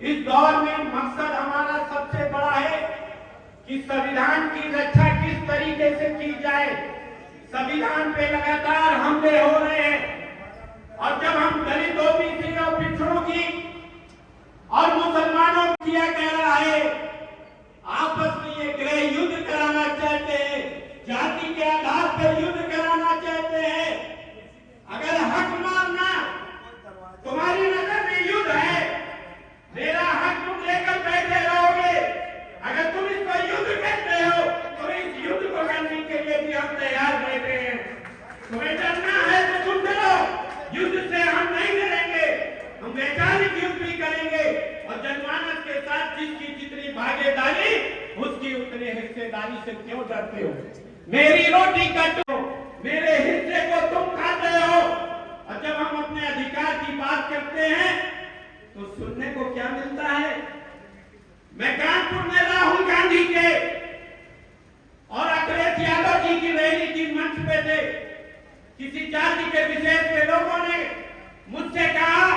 इस दौर में मकसद हमारा सबसे बड़ा है कि संविधान की रक्षा किस तरीके से की जाए। संविधान पे लगातार हमले हो रहे हैं और जब हम दलित, ओबीसी और पिछड़ों की और मुसलमानों किया कह रहा है आपस में ये गृह युद्ध कराना चाहते हैं, जाति के आधार पर युद्ध कराना चाहते हैं। अगर हक मारना तुम्हारी नजर में युद्ध है, मेरा हक तुम लेकर बैठे रहोगे। अगर तुम इसको युद्ध कहते हो तो इस युद्ध को करने के लिए भी हम तैयार बैठे हैं। तुम्हें डरना है तो तुम डरो, युद्ध से हम नहीं डरेंगे, हम वैचारिक युद्ध भी करेंगे और जनमानस के साथ जिसकी जितनी भागीदारी उसकी उतनी हिस्सेदारी से क्यों डरते हो। मेरी रोटी काटो, मेरे हिस्से को तुम खाते हो। और जब हम अपने अधिकार की बात करते हैं तो सुनने को क्या मिलता है। मैं कानपुर में राहुल गांधी के और अखिलेश यादव जी की रैली की मंच पे थे। किसी जाति के विशेष के लोगों ने मुझसे कहा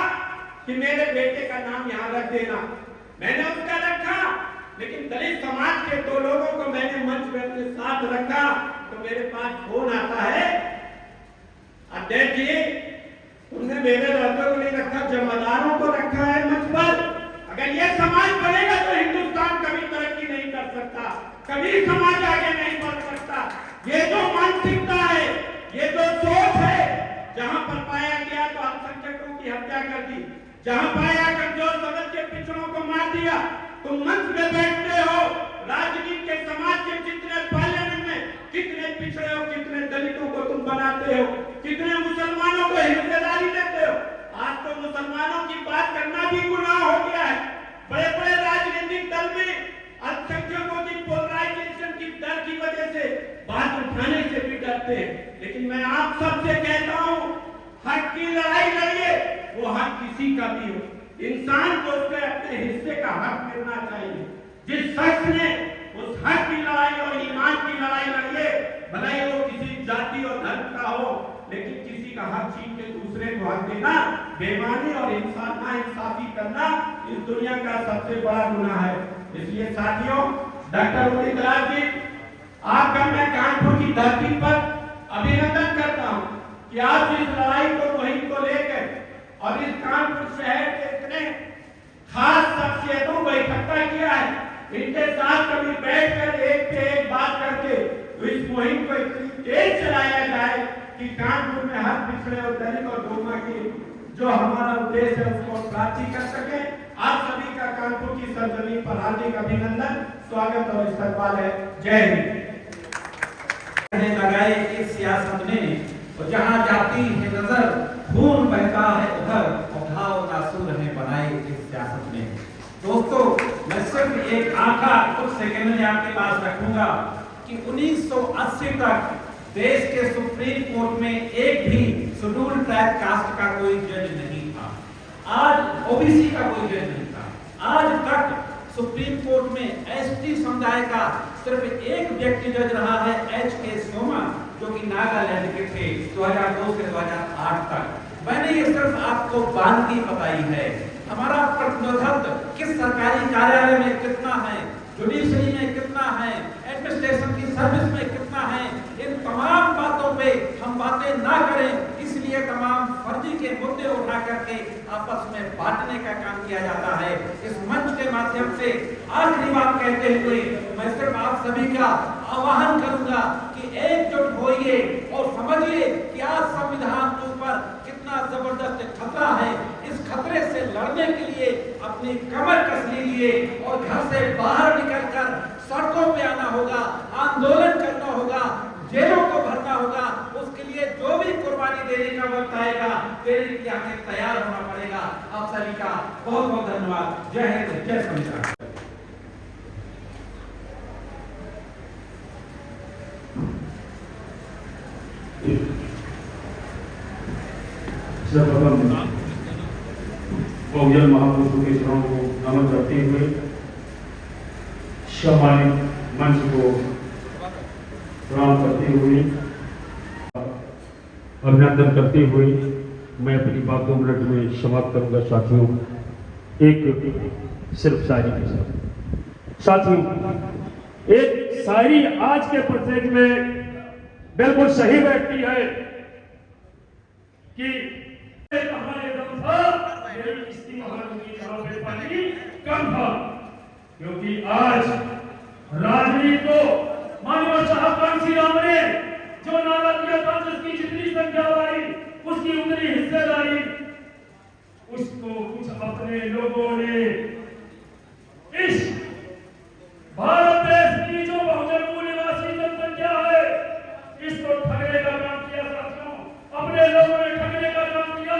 कि मेरे बेटे का नाम यहाँ रख देना। मैंने उसका रखा, लेकिन दलित समाज के दो लोगों को मैंने मंच पे अपने साथ रखा तो मेरे पास फोन आता है, अध्यक्ष जी तुमने मेरे लड़कों को नहीं रखा, जमादारों को रखा है मंच पर। अगर ये समाज बनेगा तो हिंदुस्तान कभी तरक्की नहीं कर सकता, कभी समाज आगे नहीं बढ़ सकता। ये जो मानसिकता है, ये जो सोच है, जहां पर पाया गया तो अल्पसंख्यकों की हत्या कर दी, जहां पाया कर जो समझ के पिछड़ों को मार दिया। तुम मंच में बैठते हो, राजनीति के समाज के जितने पार्लियामेंट में कितने पिछड़े हो, कितने दलितों को तुम बनाते हो, कितने मुसलमानों को हिस्सेदारी देते हो। आज तो मुसलमानों की बात करना भी गुनाह हो गया है। बड़े बड़े राजनीतिक दल में अल्पसंख्यकों की पोलराइजेशन की डर की वजह से बात उठाने से भी डरते हैं। लेकिन मैं आप सबसे कहता हूं, हक की लड़ाई लड़िए, वो हक किसी का भी हो, इंसान को उसके अपने हिस्से का हक मिलना चाहिए। जिस शख्स ने उस हक की लड़ाई और ईमान की लड़ाई लड़िए, भले ही वो किसी जाति और धर्म का हो, लेकिन किसी का हक छीन के दूसरे को हक देना, बेईमानी और नाइंसाफी करना इस दुनिया का सबसे बड़ा गुनाह है। इसलिए साथियों, डॉक्टर उदित राज जी, आपका मैं कानपुर की धरती पर अभिनंदन करता हूँ कि आप इस लड़ाई को, मुहिम को लेकर और इस कानपुर शहर के इतने खास शख्सियतों को इकट्ठा किया है। इनके साथ कभी बैठकर एक पे एक बात करके तो इस मुहिम को इतनी तेज चलाया जाए कि कानपुर में हर पिछड़े और दलित और गोमा की जो हमारा उद्देश्य है उसको प्राप्ति कर सके। आप सभी का कानपुर की सरजमीन पर हार्दिक अभिनंदन, स्वागत और इस्तकबाल है। जय हिंद। लगाए इस सियासत में, जहाँ जाती है नजर खून बहता है उधर, घाव नासूर है बनाए इस सियासत में। दोस्तों, मैं सिर्फ एक आंकड़ा कुछ सेकंड में आपके पास रखूंगा कि 1980 तक देश के सुप्रीम कोर्ट में एक भी शेड्यूल्ड ट्राइब कास्ट का कोई जज नहीं था। आज ओबीसी का कोई जज नहीं था। आज तक सुप्रीम कोर्ट में एसटी समुदाय का सिर्फ एक व्यक्ति जज रहा है, एच.के. सोमा, जो कि नागालैंड के थे 2002 से 2008 तक। मैंने ये सिर्फ आपको बानगी बताई है। हमारा प्रतिनिधित्व किस सरकारी कार्यालय में कितना है, जुडिशरी में कितना है, एडमिनिस्ट्रेशन की सर्विस में कितना है, इन तमाम बातों पे हम बातें ना करें, इसलिए तमाम फर्जी के मुद्दे उठा करके आपस में बांटने का काम किया जाता है। इस मंच के माध्यम से आखिरी बात कहते हुए मैं सिर्फ आप सभी का आह्वान करूंगा कि एकजुट होइए और समझिए कि आज संविधान के ऊपर कितना जबरदस्त खतरा है। इस खतरे से लड़ने के लिए अपनी कमर कस लीजिए और घर से बाहर निकलकर सड़कों पे आना होगा, आंदोलन करना होगा, जेलों को भरना होगा। उसके लिए जो भी कुर्बानी देने का वक्त आएगा, देने के लिए हमें तैयार होना पड़ेगा। आप सभी का बहुत बहुत धन्यवाद। जय हिंद, जय संविधान। बहुजन महापुरुषों के चरणों को नमन करते हुए सम्मानित मंच को प्रणाम करते हुए, अभिनंदन करते हुए मैं अपनी बात 2 मिनट में समाप्त करूंगा। साथियों, एक सिर्फ शायरी के साथ। साथियों, एक शायरी आज के प्रोजेक्ट में बिल्कुल सही बैठती है कि कम था, क्योंकि आज राजनीति को मानव साहब कांसी राम ने जो नारा दिया था, जिसकी जितनी संख्या आई उसकी उतनी हिस्सेदारी, उसको कुछ अपने लोगों ने इस भारत देश की जो बहुजन मूल निवासी जनसंख्या है, इसको ठगने का काम किया साथियों। अपने लोगों ने ठगने का काम किया।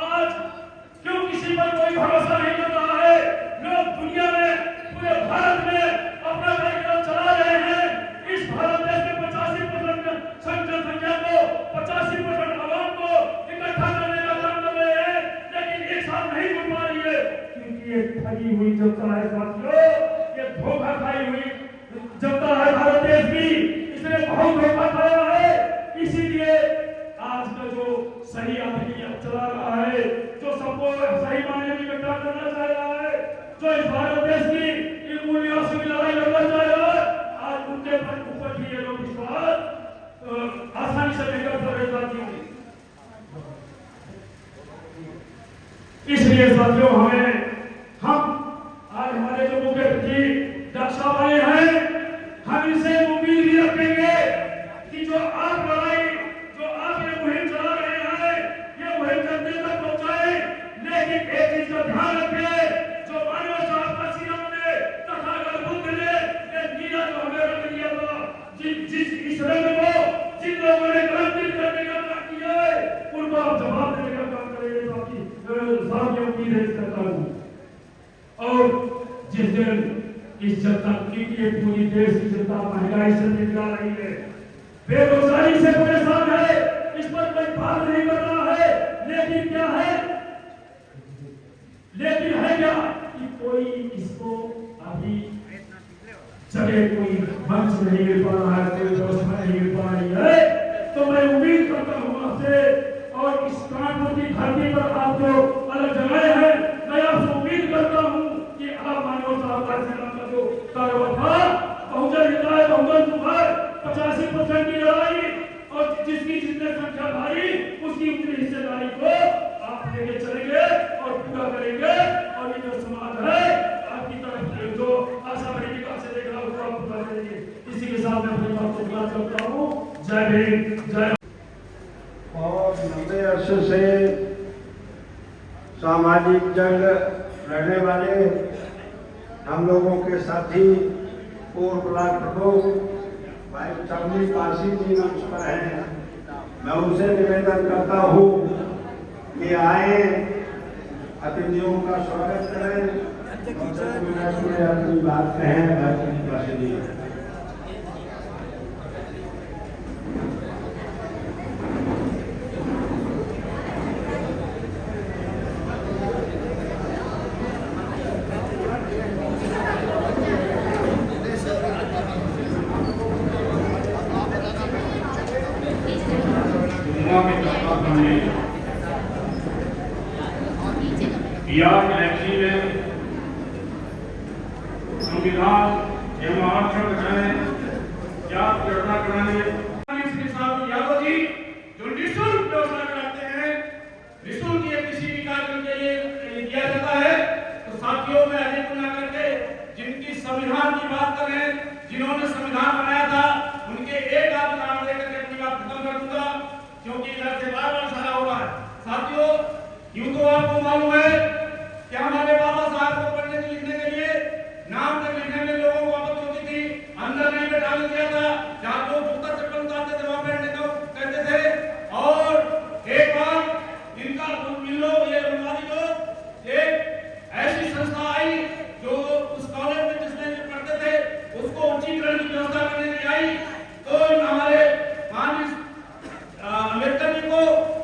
आज क्यों किसी पर कोई भरोसा नहीं कर रहा है? लोग दुनिया में, पूरे भारत में अपना कार्यक्रम चला रहे हैं। इस भारत देश के 85% जनसंख्या को, 85% आवाम को इकट्ठा करने का काम कर रहे हैं, लेकिन एक साथ नहीं जुड़ पा रही है, क्योंकि ये ठगी हुई जनता है साथियों, ये धोखा खाई हुई जनता है भारत देश की। इसने बहुत धोखा खाया है। इसीलिए आज का जो सही आदमी चला रहा है, जो सबको सही मायने में इकट्ठा करना चाह रहा है, जो इस भारत देश की इन मूल्यों से लड़ाई लड़ना चाह रहा है, आज उनके ऊपर भी ये लोग विश्वास आसानी से नहीं कर सकते साथियों। इसलिए साथियों, हम आज हमारे जो मुख्य अतिथि डॉक्टर साहब आए हैं, हम इनसे उम्मीद भी रखेंगे कि जो आप लड़ाई, जो आप ये मुहिम चला रहे हैं, ये मुहिम जनता तक पहुंचाए। लेकिन एक चीज का ध्यान रखें, जो मानव साहब का सीरम ने, तथागत बुद्ध ने ये नीला जो हमें रंग दिया था, जिस इस रंग को जिन लोगों ने कलंकित करने का काम किया है, उनको आप जवाब देने का काम करेंगे। साथियों, उम्मीद है करता हूं। और जिस दिन इस जनता की पूरी देश की जनता महंगाई से निकला रही है, बेरोजगारी से परेशान है, इस पर कोई बात नहीं कर रहा है, लेकिन क्या है, लेकिन है क्या कि कोई इसको अभी जगह, कोई मंच नहीं मिल पा रहा है, कोई व्यवस्था नहीं मिल पा रही है। तो मैं उम्मीद करता हूं आपसे, और इस कानपुर की धरती पर आप जो अलग जगह है, मैं आपसे उम्मीद करता हूं कि आप मानव साहब का जो कार्य था, बहुजन हिताय बहुजन सुखाय, 85% की लड़ाई, और जिसकी जितने संख्या भारी उसकी उतनी हिस्सेदारी को आप लेके चलेंगे और पूरा करेंगे। और ये जो समाज है आपकी तरफ जो आशा बड़ी निकाल से देख रहा है, उसको आप पूरा करेंगे। इसी के साथ मैं अपनी बात को पूरा करता हूँ। जय भीम, जय। और 90 वर्षों से सामाजिक जंग लड़ने वाले हम लोगों के साथी पूर्व ब्लॉक प्रमुख भाई चमनी पासी जी मंच पर हैं। मैं उनसे निवेदन करता हूँ कि आए, अतिथियों का स्वागत करें, अपनी बात कहें। भाई बिहार इलेक्शन में संविधान एवं आरक्षण है, क्या गणना कराने इसके साथ यादव जी जो निःशुल्क व्यवस्था कराते हैं, निःशुल्क ये किसी भी कार्यक्रम के लिए किया जाता है। तो साथियों, में अधिक न करके जिनकी संविधान की बात करें, जिन्होंने संविधान बनाया था, उनके एक आध नाम लेकर के अपनी बात खत्म कर दूंगा, क्योंकि इधर से बार-बार सारा हो रहा है। साथियों, यूं तो आपको मालूम है कि हमारे बाबा साहब को पढ़ने लिखने के लिए नाम तक लिखने में लोगों को आपत्ति होती थी, अंदर नहीं बैठा दिया था, जहाँ जो जूता चप्पल उतारते थे वहां बैठने को कहते थे। और एक बार इनका इन लोग, ये अनुवादी लोग, एक ऐसी संस्था आई जो उस कॉलेज में जिसमें पढ़ते थे उसको उच्चीकरण की व्यवस्था करने के लिए आई। तो हमारे माननीय अम्बेडकर जी को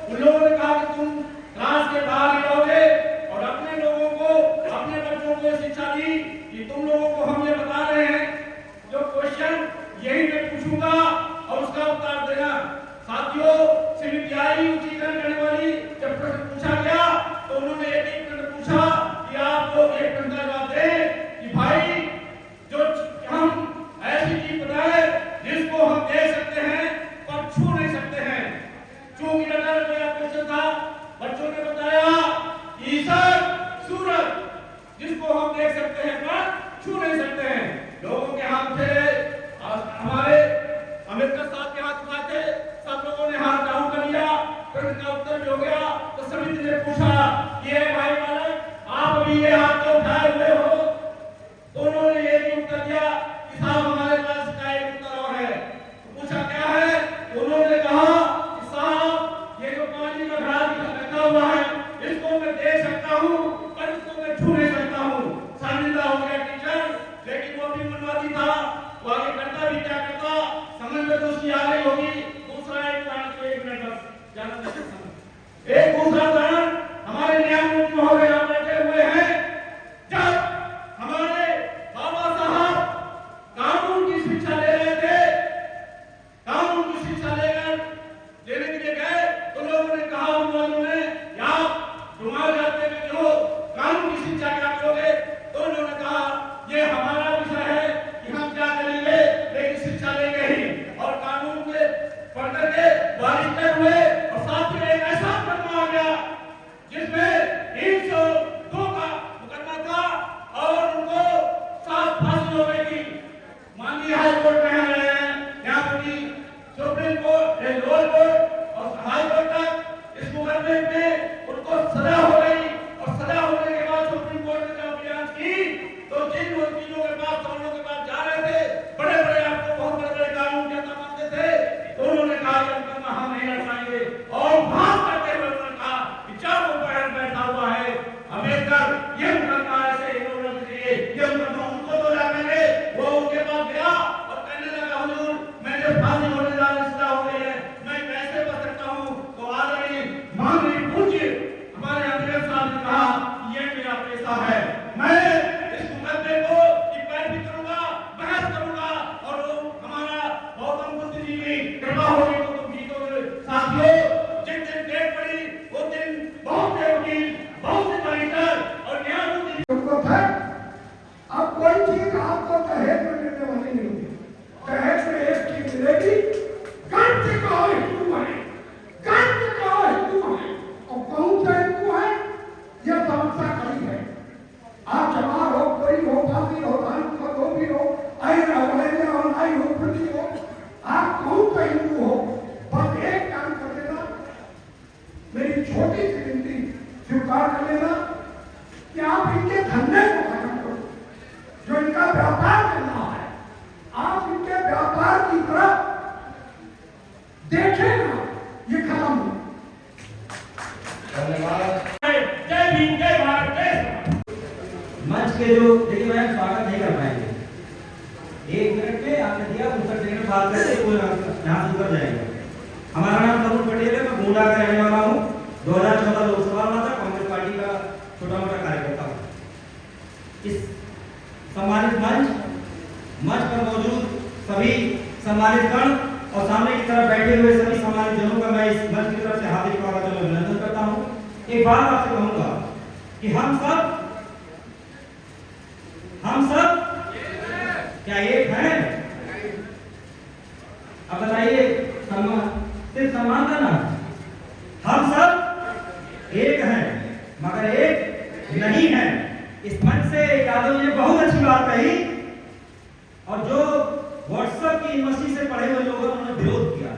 उन लोगों ने कहा कि तुम क्लास के बाहर ही रहोगे, और अपने लोगों को, अपने बच्चों को शिक्षा दी कि तुम लोगों को हम ये बता रहे हैं, जो क्वेश्चन यही मैं पूछूंगा और उसका उत्तर देना। साथियों, सीबीआई उच्चीकरण करने वाली जब प्रश्न पूछा गया तो उन्होंने एक प्रश्न पूछा कि आप को हम देख सकते हैं पर छू नहीं सकते हैं। लोगों के हाथ थे, हमारे अम्बेडकर साहब के हाथ उठाए थे, सब लोगों ने हाथ डाउन कर लिया, फिर उनका उत्तर भी हो गया। तो समिति ने पूछा ये भाई मालिक आप अभी ये हाथ तो उठाए हुए हो, तो उन्होंने ये भी उत्तर दिया कि साहब हमारे पास का एक उत्तर और है। तो पूछा क्या है? उन्होंने कहा कि साहब ये जो पानी का घड़ा रखा हुआ है इसको मैं देख सकता हूँ पर इसको मैं छू नहीं सकता हूँ। शर्मिंदा हो गया टीचर, लेकिन वो भी मनवादी था, वो आगे करता भी क्या करता समझ में तो उसकी आ गई होगी। दूसरा एक उदाहरण तो 1 मिनट बस ज्यादा नहीं समझ। एक दूसरा उदाहरण हमारे न्यायमूर्ति महोदय यहाँ बैठे हुए हैं। जब हमारे बाबा साहब कानून की शिक्षा ले रहे थे, कानून की शिक्षा लेने के लिए गए तो लोगों ने कहा उन्होंने आप डुमा जाते में जो कानून की शिक्षा क्या करोगे? तो उन्होंने कहा ये हमारा विषय है कि हम क्या करेंगे, लेकिन शिक्षा लेंगे ही। और कानून के पढ़ करके बारिश हुए और साथ में एक ऐसा मुकदमा आ गया जिसमें 302 का मुकदमा था और उनको 7 फांसी हो गई थी। माननीय हाई कोर्ट में रहे हैं, यहाँ पर सुप्रीम कोर्ट, लोअर कोर्ट और हाई कोर्ट तक इस मुकदमे में उनको सजा हो गई। और सजा होने के बाद सुप्रीम कोर्ट ने जब बयान की तो जिन वकीलों के पास कानूनों के पास जा रहे थे, बड़े बड़े आपको बहुत बड़े बड़े कानून के अंदर मानते थे, तो उन्होंने कहा कि मुकदमा हम नहीं लड़ पाएंगे। और बात करते हुए उन्होंने कहा कि जब वो बैठा हुआ है अम्बेडकर, ये मुकदमा ऐसे ही लोगों के लिए ये मुकदमा उनको तो जानेंगे। वो उनके पास गया और कहने लगा हुजूर मैंने फांसी होने वाली सजा हो गई है, मैं कैसे बच सकता हूँ? तो आदरणीय माननीय पूज्य हमारे अम्बेडकर साहब ने कहा ये मेरा पेशा है, मैं इस मुकदमे को पैरवी करूंगा, बहस करूंगा और हमारा गौतम बुद्ध जी की कृपा होगी तो तुम जीतोगे। साथियों जिस दिन डेट पड़ी वो दिन बहुत से वकील, बहुत से कलेक्टर और न्यायमूर्ति अब कोई चीज आपको दहेज में मिलने वाली नहीं है। दहेज में एक चीज मिलेगी, गण से कहो हिंदू है, गण से कहो हिंदू है। और कौन सा हिंदू है यह समस्या खड़ी है। आप जमार हो, कोई हो, बासी हो, धार्मिक हो, भी हो, आई रहो, नाई हो, खुदी हो, आप कौन सा हिंदू हो? बस एक काम कर लेना, मेरी छोटी सी विनती स्वीकार कर लेना कि आप इनके धंधे को खत्म करो, जो इनका व्यापार करना है। आप इनके व्यापार की तरफ देखें ना, ये खत्म हो। धन्यवाद। जय भीम, जय भारत, जय मंच के जो देखिए मैं स्वागत नहीं कर पाएंगे, 1 मिनट में आपने दिया, दूसरा सेकंड में बात करके कोई यहाँ से उतर जाएगा। हमारा नाम तरुण पटेल है, मैं गोंडा का रहने वाला हूँ। 2014 लोकसभा में था, कांग्रेस पार्टी का छोटा मोटा कार्यकर्ता हूँ। इस सम्मानित मंच पर मौजूद सभी सम्मानित गण और सामने की तरफ बैठे हुए सभी सम्मानित जनों का मैं इस मंच की तरफ से हार्दिक स्वागत और अभिनंदन करता हूँ। एक बात आपसे कहूंगा कि हम सब क्या एक हैं? अब बताइए, सिर्फ सम्मान का ना, हम सब एक हैं मगर एक नहीं हैं। इस मंच से यादव ने बहुत अच्छी बात कही और जो व्हाट्सएप की यूनिवर्सिटी से पढ़े हुए लोगों ने विरोध किया।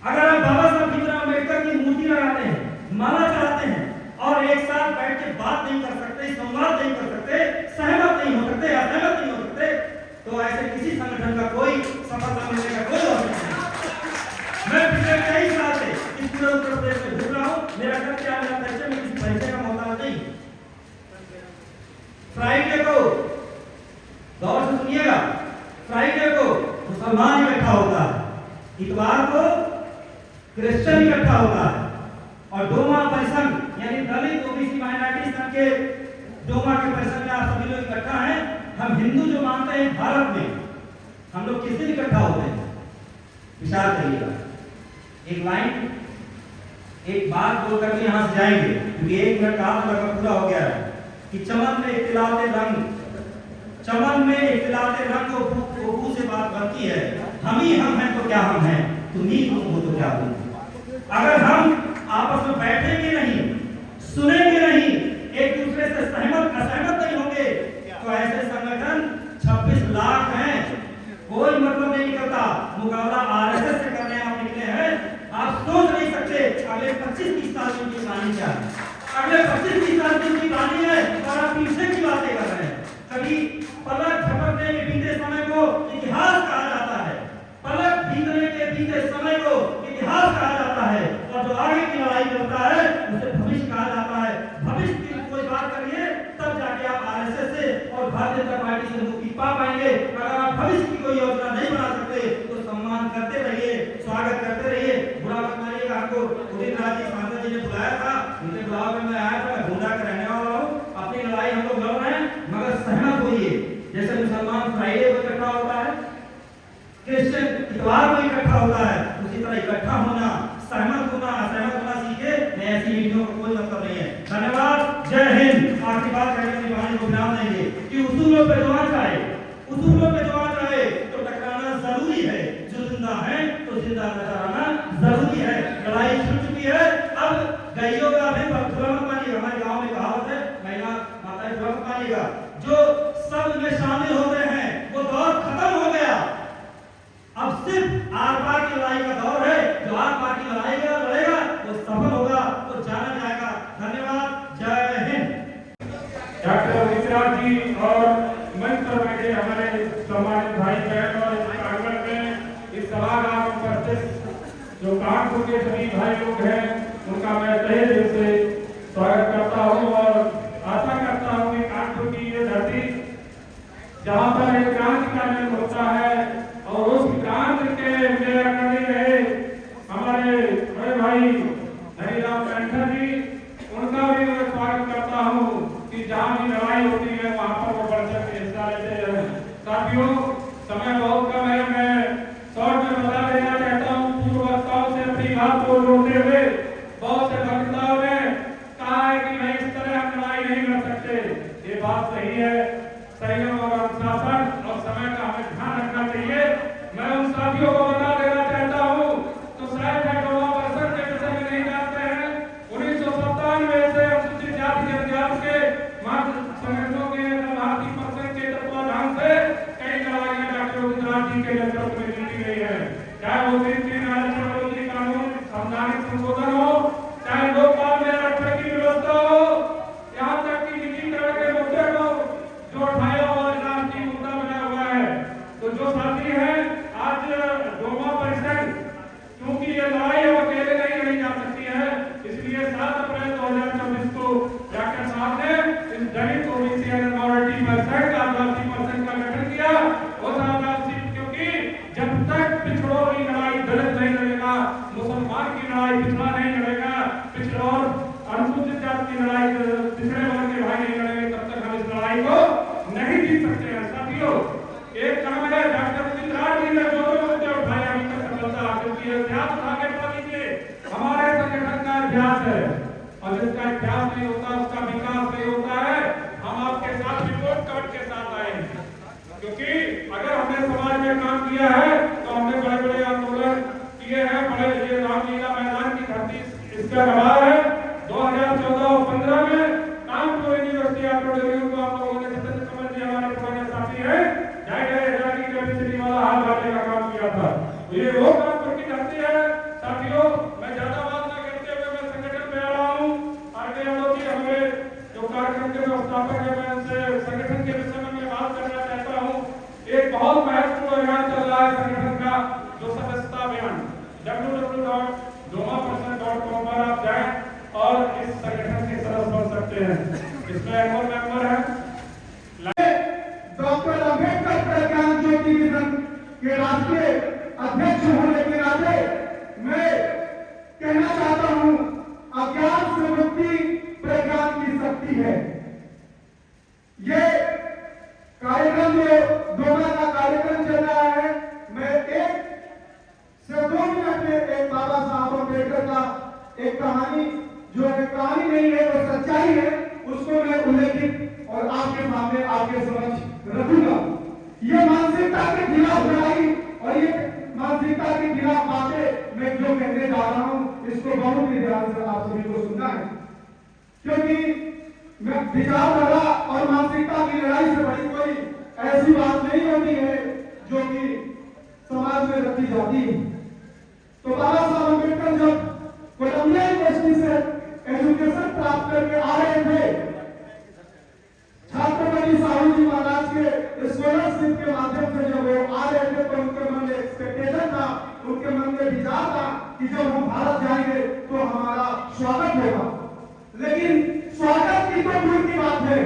अगर आप बाबा साहब भीमराव अम्बेडकर की मूर्ति लगाते हैं, माला चढ़ाते हैं और एक साथ बैठ के बात नहीं कर सकते, संवाद नहीं कर सकते, सहमत नहीं हो सकते, असहमत नहीं हो सकते, तो ऐसे किसी संगठन का कोई सफलता मिलने का कोई और नहीं। मैं पिछले कई साल से इस पूरे उत्तर प्रदेश में घूम रहा हूँ। मेरा घर क्या, मेरा परिचय में किसी परिचय का मोहताज नहीं। फ्राइडे को गौर से सुनिएगा, फ्राइडे को मुसलमान इकट्ठा होता है, इतवार को क्रिश्चियन इकट्ठा होता है और डोमा परिसंघ यानी दलित ओबीसी माइनॉरिटी संघ के डोमा के परिसंघ में आप सभी लोग इकट्ठा हैं। हम हिंदू जो मानते हैं भारत में, हम लोग किस दिन इकट्ठा होते हैं? विचार करिएगा। एक लाइन, एक बात बोल करके यहाँ से जाएंगे क्योंकि 1 मिनट का लगभग पूरा हो गया है कि चमन में इख्तिलाते रंग, चमन में इख्तिलाते रंग को से बात बनती है। हम ही हम हैं तो क्या हम हैं, तुम ही तुम हो तो क्या तुम। अगर हम आपस में बैठेंगे नहीं, सुनेंगे नहीं, एक दूसरे से सहमत असहमत नहीं होंगे, तो भारतीय जनता पार्टी से मुक्ति पा पाएंगे। अगर आप भविष्य की कोई योजना नहीं बना सकते तो सम्मान करते रहिए, स्वागत करते रहिए, बुरा मत मानिएगा। हमको उदित राज जी सांसद जी ने बुलाया था, उनके बुलाव में मैं आया था। मैं गोंडा का रहने वाला हूँ, अपनी लड़ाई हम लोग लड़ रहे हैं, मगर सहमत होइए। जैसे मुसलमान फ्राइडे को इकट्ठा होता है, क्रिश्चियन इतवार को इकट्ठा होता है, उसी तरह इकट्ठा होना, सहमत होना, असहमत होना सीखे। ऐसी वीडियो का कोई मतलब नहीं है। धन्यवाद, जय हिंद। आखिरी बात कहकर अपनी वाणी को विराम देंगे कि उसूलों पे जो आ जाए, उसूलों पे जो आ जाए तो टकराना जरूरी है। जो जिंदा है तो जिंदा रहना जरूरी है। लड़ाई छूट चुकी है, अब गईयों का भी बुरा मत मानिएगा। हमारे गाँव में कहावत है, महिला माताएं बुरा मत मानिएगा। जो सब में शामिल होते हैं वो दौर खत्म हो गया। अब सिर्फ आर पार की लड़ाई का दौर है। जो आर पार की लड़ाई लड़ेगा वो सफल होगा, वो जाना जाएगा। धन्यवाद, जय हिंद। डॉक्टर उदित राज जी और मंच पर बैठे हमारे सम्मानित भाई बहन और इस प्रांगण में इस सभागार में उपस्थित जो कानपुर के सभी भाई लोग हैं, उनका मैं तहे दिल से स्वागत करता हूँ और आशा करता हूँ कि कानपुर की ये धरती जहाँ पर एक क्रांति का जन्म होता है और उस क्रांति के मेरे रहे हमारे बड़े भाई हरिराम पेंटर जी, उनका भी मैं स्वागत करता हूँ कि जहाँ भी लड़ाई होती है वहाँ पर वो बढ़ चढ़ के हिस्सा लेते हैं। साथियों, समय बहुत कम है, मैं शॉर्ट में बता देना चाहता हूँ। पूर्व वक्ताओं से अपनी बात को जोड़ते हुए बहुत से वक्ताओं ने कहा है कि भाई इस तरह हम लड़ाई नहीं कर सकते। ये बात सही है। संयम और अनुशासन और समय का हमें ध्यान रखना चाहिए। मैं उन साथियों को बता देना चाहता हूँ तो शायद डोमा परिषद के विषय में नहीं जानते हैं। 1997 से अनुसूचित जाति जनजाति के मात्र संगठनों के भारतीय परिषद के तत्वाधान से कई लड़ाइयां डॉक्टर उदित राज जी के नेतृत्व में जीती गई है। चाहे वो 3 नागरिकता कानून संवैधानिक संशोधन हो, चाहे लोकपाल में आरक्षण की व्यवस्था हो, यहाँ तक कि निजीकरण के मुद्दे को जो उठाया हुआ राष्ट्रीय मुद्दा बना हुआ है। तो जो साथी हैं आज डोमा परिषद, क्योंकि ये लड़ाई अब अकेले नहीं लड़ी जा सकती है, इसलिए 7 अप्रैल 2024 को डॉक्टर साहब ने इस दलित ओबीसी एंड माइनॉरिटी परिषद का आदिवासी परिषद का गठन किया। उस आदिवासी, क्योंकि जब तक पिछड़ों की लड़ाई दलित नहीं लड़ेगा, मुसलमान की लड़ाई पिछड़ा नहीं लड़ेगा, पिछड़ा और अनुसूचित जाति की लड़ाई पिछड़े वर्ग के भाई नहीं लड़ेंगे, तब तक हम इस लड़ाई को नहीं जीत सकते हैं। साथियों, एक काम है, डॉक्टर उदित राज जी ने जो मुद्दे उठाए अभी तक सफलता हासिल की है। इतिहास उठा के पढ़ लीजिए, हमारे संगठन का इतिहास है और जिसका इतिहास नहीं होता उसका विकास नहीं होता है। हम आपके साथ रिपोर्ट कार्ड के साथ आए हैं, क्योंकि अगर हमने समाज में काम किया है तो हमने बड़े बड़े आंदोलन किए हैं। बड़े ये रामलीला मैदान की धरती इसका गवाह है। 2014 और 15 में कानपुर यूनिवर्सिटी ऑफ टेक्नोलॉजी को आप लोगों ने सतत कमल जी हमारे पुराने साथी हैं, वाला हाल बांटने का काम किया था। तो ये वो कानपुर की धरती है। साथियों, मैं ज्यादा बात ना करते हुए मैं संगठन में आ रहा हूँ। आगे यादव जी हमारे जो कार्यक्रम के व्यवस्थापक है, मैं उनसे संगठन के विषय में मैं बात करना चाहता हूँ। एक बहुत महत्वपूर्ण अभियान चल रहा है संगठन का, जो सदस्यता अभियान। www.domaperson.com पर आप जाएं और इस संगठन के सदस्य बन सकते हैं। इसमें एनुअल मेंबर है डॉक्टर अम्बेडकर प्रज्ञान ज्योति मिशन के राष्ट्रीय अध्यक्ष होने के नाते मैं कहना चाहता हूं, अज्ञान से मुक्ति प्रज्ञान की शक्ति है। ये कार्यक्रम जो डोमा का कार्यक्रम चल रहा है, मैं 1 से 2 मिनट में एक बाबा साहब अम्बेडकर का एक कहानी, जो एक कहानी नहीं है वो सच्चाई है, उसको मैं उल्लेखित और आपके सामने आपके समक्ष रखूंगा। ये मानसिकता के खिलाफ लड़ाई और ये मानसिकता के खिलाफ बातें मैं जो कहने जा रहा हूं, इसको बहुत ही ध्यान से आप सभी को सुनना है, क्योंकि मैं विचारधारा और मानसिकता की लड़ाई से बड़ी कोई ऐसी बात नहीं होती है जो कि समाज में रखी जाती है। तो बाबा साहब अम्बेडकर जब कोलंबिया यूनिवर्सिटी से एजुकेशन प्राप्त करके आ रहे थे, छात्रपति साहू जी महाराज के स्कॉलरशिप के माध्यम से जब वो आ रहे थे, तो उनके मन में एक्सपेक्टेशन था, उनके मन में विचार था कि जब हम भारत जाएंगे तो हमारा स्वागत होगा। लेकिन स्वागत की तो दूर की बात है,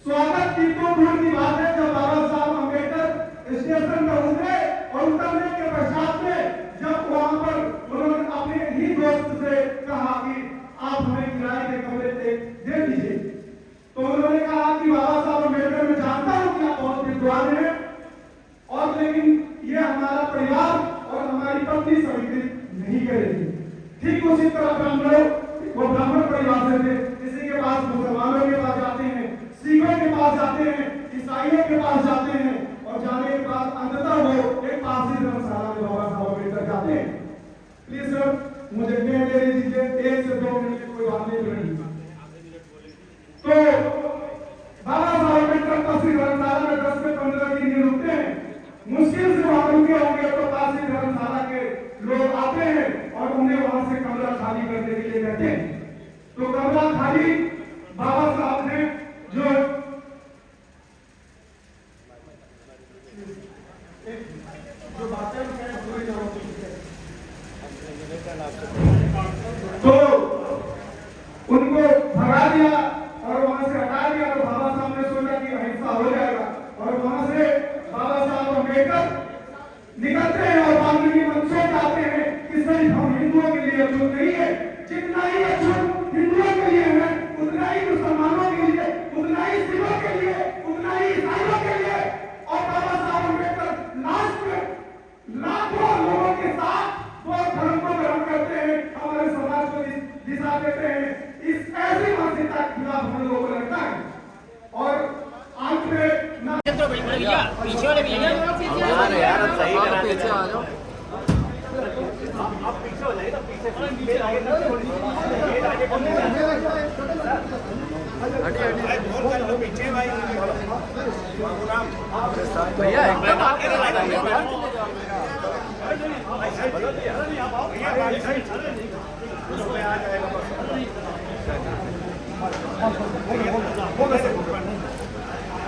स्वागत की तो दूर की कि बाबा साहब अम्बेडकर मैं जानता हूं कि आप बहुत विद्वान हैं, और लेकिन ये हमारा परिवार और हमारी पत्नी स्वीकृत नहीं करेगी। ठीक उसी तरह हम लोग वो ब्राह्मण परिवार से थे, किसी के पास मुसलमानों के पास जाते हैं, सिखों के पास जाते हैं, ईसाइयों के पास जाते हैं, और जाने के बाद अंततः वो एक पारसी धर्मशाला में बाबा साहब अम्बेडकर जाते हैं। प्लीज सर मुझे दे दीजिए 1 से 2 मिनट की कोई बात नहीं रही। तो बाबा साहब अम्बेडकर पारसी धर्मशाला में 10 से 15 दिन रुकते हैं। मुश्किल से वहां रुके होंगे तो पारसी धर्मशाला के लोग आते हैं और उन्हें वहां से कमरा खाली करने के लिए कहते हैं। तो कमरा खाली बाबा साहब ने जो बातें तो उनको भगा दिया और वहां से हटा दिया। तो बाबा साहब ने सोचा कि अहिंसा हो जाएगा, और वहां से बाबा साहब अम्बेडकर निकलते हैं और वाल्मीकि मंचों जाते हैं कि सिर्फ हम हिंदुओं के लिए अछूत नहीं है, जितना ही अछूत हिंदुओं के लिए है उतना ही मुसलमानों के लिए, उतना ही सिखों के लिए, उतना ही ईसाइयों के लिए। और बाबा साहब अम्बेडकर लास्ट में लाखों लोगों के साथ वो धर्म को ग्रहण करते हैं, हमारे समाज को दिशा देते हैं। इस ऐसी मानसिकता के खिलाफ हम लोगों को लगता है। और अंत में ना पीछे वाले भैया यार अब सही करा पीछे आ जाओ। आप पीछे हो जाइए, पीछे आगे पीछे भाई भैया एकदम आपके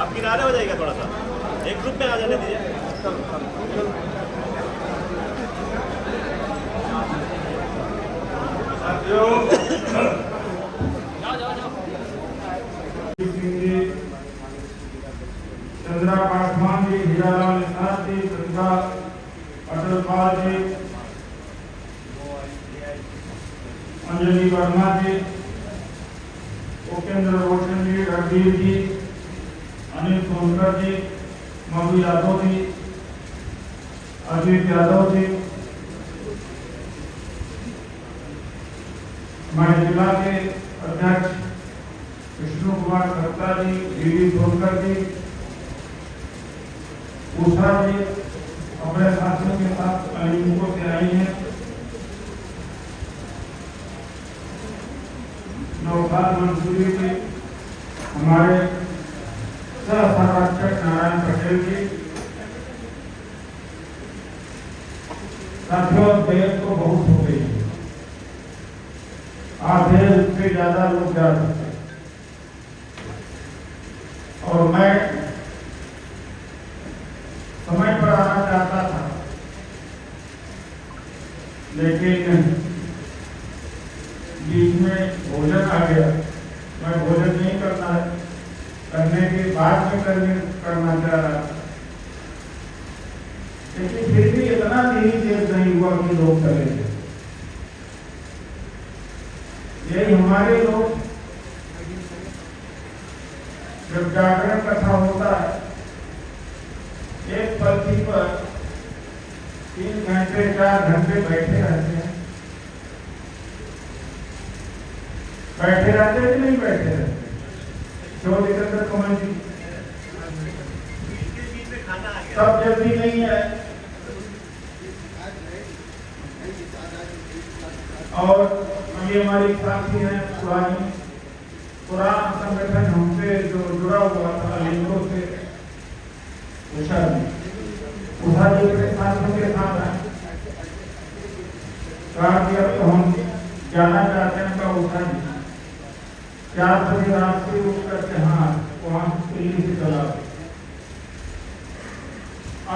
आप किनारे हो जाएगा, थोड़ा सा एक ग्रुप में आ जाने दीजिए। चंद्रा पासवान जी, हीरालाल निषाद जी, प्रतिभा अटल पाल जी, अंजलि वर्मा जी, उपेंद्र रोशन जी, रणदीप जी, अनिल सोनकर जी, मधु यादव जी, अजीत यादव जी, हमारे जिला के अध्यक्ष विष्णु कुमार सत्ता जी, डी सोनकर जी, उषा जी अपने साथियों के साथ अलीमुखों से आई हैं। नौसाद मंसूरी जी, हमारे सह संरक्षक नारायण पटेल जी। साथियों देर तो बहुत हो गई, आधे से ज्यादा लोग जा सकते, और मैं समय पर आना चाहता था, लेकिन बीच में भोजन आ गया। मैं भोजन नहीं करना है, करने के बाद में करना चाह रहा था, लेकिन फिर भी इतना नहीं देर नहीं हुआ कि लोग चले गए। यही हमारे लोग जब जागरण कथा होता है, एक पलथी पर 3 घंटे 4 घंटे बैठे रहते हैं। बैठे रहते कि नहीं बैठे रहते? क्यों जितेंद्र कुमार जी? सब जल्दी नहीं है। और अभी हमारी साथी है पुराना संगठन हमसे जो जुड़ा हुआ था लिंगों से, उषा जी के साथियों के साथ है। कहा कि अब तो हम जाना चाहते हैं, का उषा जी 4 बजे रात से उठ करके हाँ वहां दिल्ली से चला।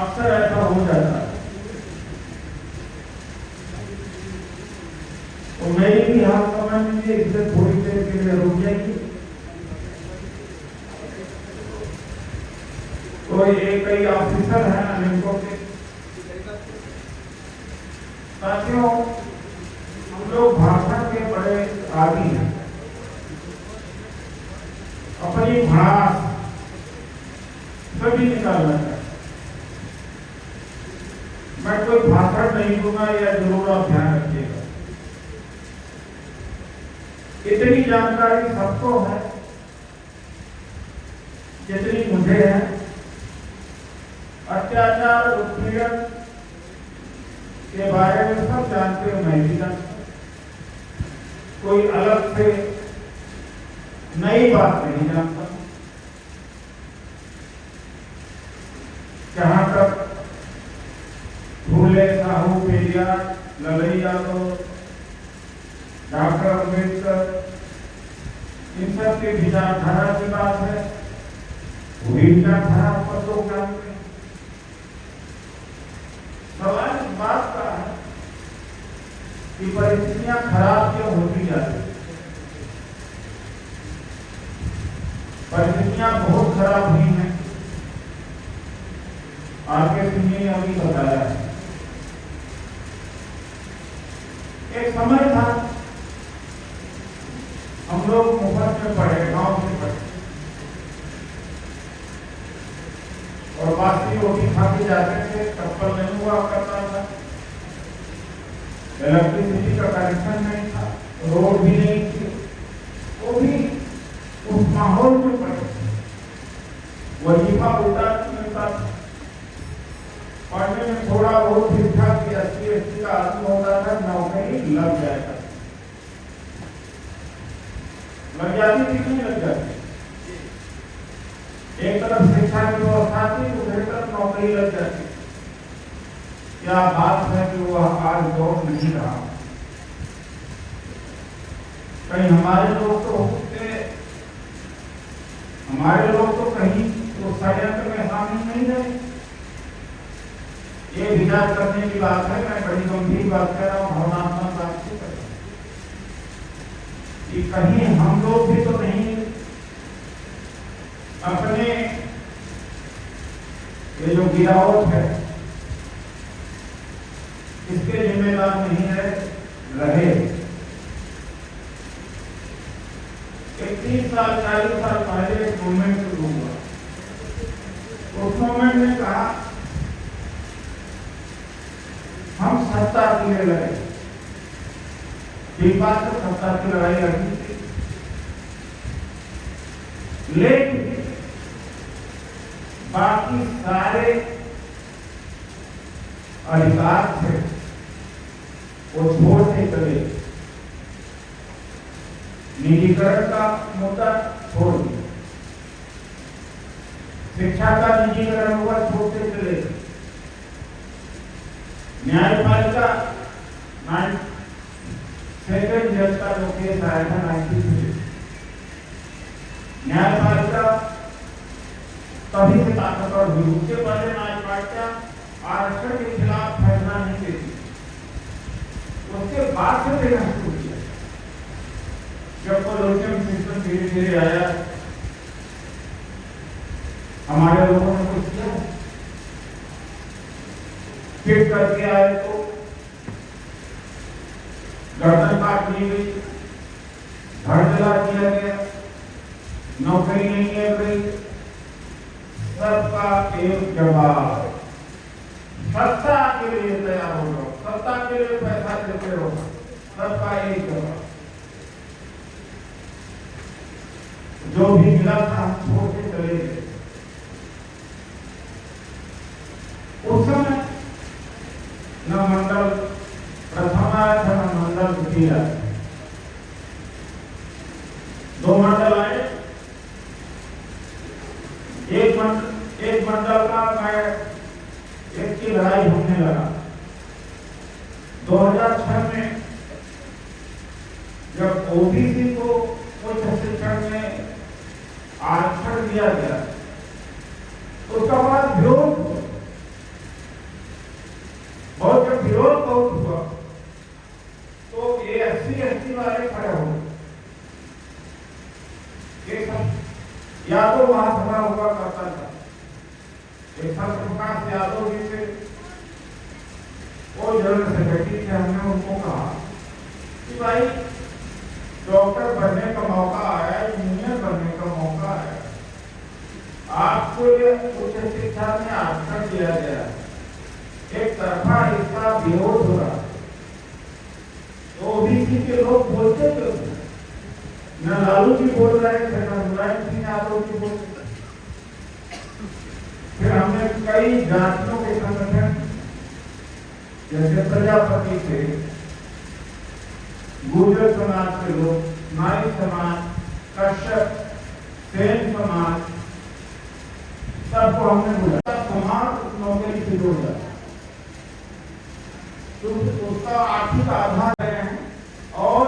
अक्सर ऐसा हो जाता है। तो मेरी भी हाथ समझ लीजिए, इससे थोड़ी देर के लिए रुक जाएगी। तो ये कई ऑफिसर हैं अनेकों के साथियों, हम लोग भाषण के बड़े आदी हैं। अपनी भाषा सभी निकालना चाहिए। मैं कोई भाषण नहीं दूंगा, या जरूर आप ध्यान रखिएगा। इतनी जानकारी सबको है जितनी मुझे है। अत्याचार उत्पीड़न के बारे में सब जानते हो, मैं भी जानता हूं। कोई अलग से नई बात नहीं जानता। जहां तक फूले साहू पेरियार, ललई यादव, डॉक्टर अम्बेडकर, इन सब के विचारधारा की बात है, वही विचारधारा पर लोग जानते हैं। सवाल इस बात का है कि परिस्थितियां खराब क्यों होती जाती हैं। परिस्थितियां बहुत खराब हुई हैं, आगे सिंह ने अभी बताया है। एक समय था, हम लोग मुफ्त में पढ़े, गांव में पढ़े, और बासी रोटी खा के जाते थे। चप्पल नहीं हुआ करता था, इलेक्ट्रिसिटी का कनेक्शन नहीं था, रोड भी नहीं थी, वो भी उस माहौल में पड़े। वजीफा उल्टा मिलता था, पढ़ने में थोड़ा बहुत ठीक ठाक 80 का आदमी होता था, नौकरी लग जाएगा। लग जाती थी नहीं लग जाती। एक तरफ शिक्षा की व्यवस्था थी, दूसरी तरफ नौकरी लग जाती। क्या बात है कि वह आज दौर नहीं रहा। कहीं हमारे लोग तो कहीं उस षड्यंत्र में शामिल नहीं रहे। ये विचार करने की बात है। मैं बड़ी गंभीर बात कर रहा हूँ, भावनात्मक बात से कर रहा हूँ कि कहीं हम लोग भी तो नहीं अपने ये जो गिरावट है इसके जिम्मेदार नहीं है रहे। 30 साल 40 साल पहले एक मूवमेंट शुरू हुआ। उस मूवमेंट ने कहा हम सत्ता के लिए लड़े। एक बात तो सत्ता की लड़ाई लड़नी थी, लेकिन बाकी सारे अधिकार थे वो छोड़ते चले। निजीकरण का मुद्दा छोड़ दिया, शिक्षा का निजीकरण हुआ, छोड़ते चले। न्यायपालिका सेकंड जज का जो केस आया था 93, न्यायपालिका तभी से ताकतवर हुई। उसके पहले न्यायपालिका आरक्षण के खिलाफ फैसला नहीं देती, उसके बाद से देना शुरू किया। जब कोलोशियम सिस्टम धीरे धीरे आया, हमारे लोगों ने कुछ किया, फिर करके आए तो गर्दन काट ली गई, धड़धड़ा किया गया, नौकरी नहीं मिल रही। सबका एक जवाब, सत्ता के लिए तैयार हो जाओ, सत्ता के लिए पैसा देते रहो, सबका एक जवाब। जो भी मिला था हम छोड़ के चले गए। उस समय न मंडल प्रथम आया था, न मंडल द्वितीय आया। 2 मंडल आए। एक मंडल का मैं एक की लड़ाई होने लगा। 2006 में जब ओबीसी को उच्च शिक्षण में आरक्षण दिया गया, उसका बाद विरोध हुआ। बहुत जब विरोध बहुत हुआ तो ये SC/ST वाले खड़े हो गए। यादव महासभा हुआ करता था, एक प्रकाश यादव जी से वो जनरल सेक्रेटरी थे। हमने उनको कहा कि भाई डॉक्टर बनने का मौका आया, इंजीनियर बनने का मौका आया, आपको ये उच्च शिक्षा में आरक्षण दिया गया, एक तरफा इसका विरोध हो रहा, तो ओबीसी के लोग बोलते क्यों? न लालू जी बोल रहे थे, न मुलायम सिंह यादव जी बोल रहे थे। फिर हमने कई जातियों के संगठन जैसे प्रजापति थे, गुर्जर समाज के लोग, नाई समाज, कश्यप, सेन समाज, सबको हमने बुलाया। समाज नौकरी से जोड़ दिया, तो उसका आर्थिक आधार है और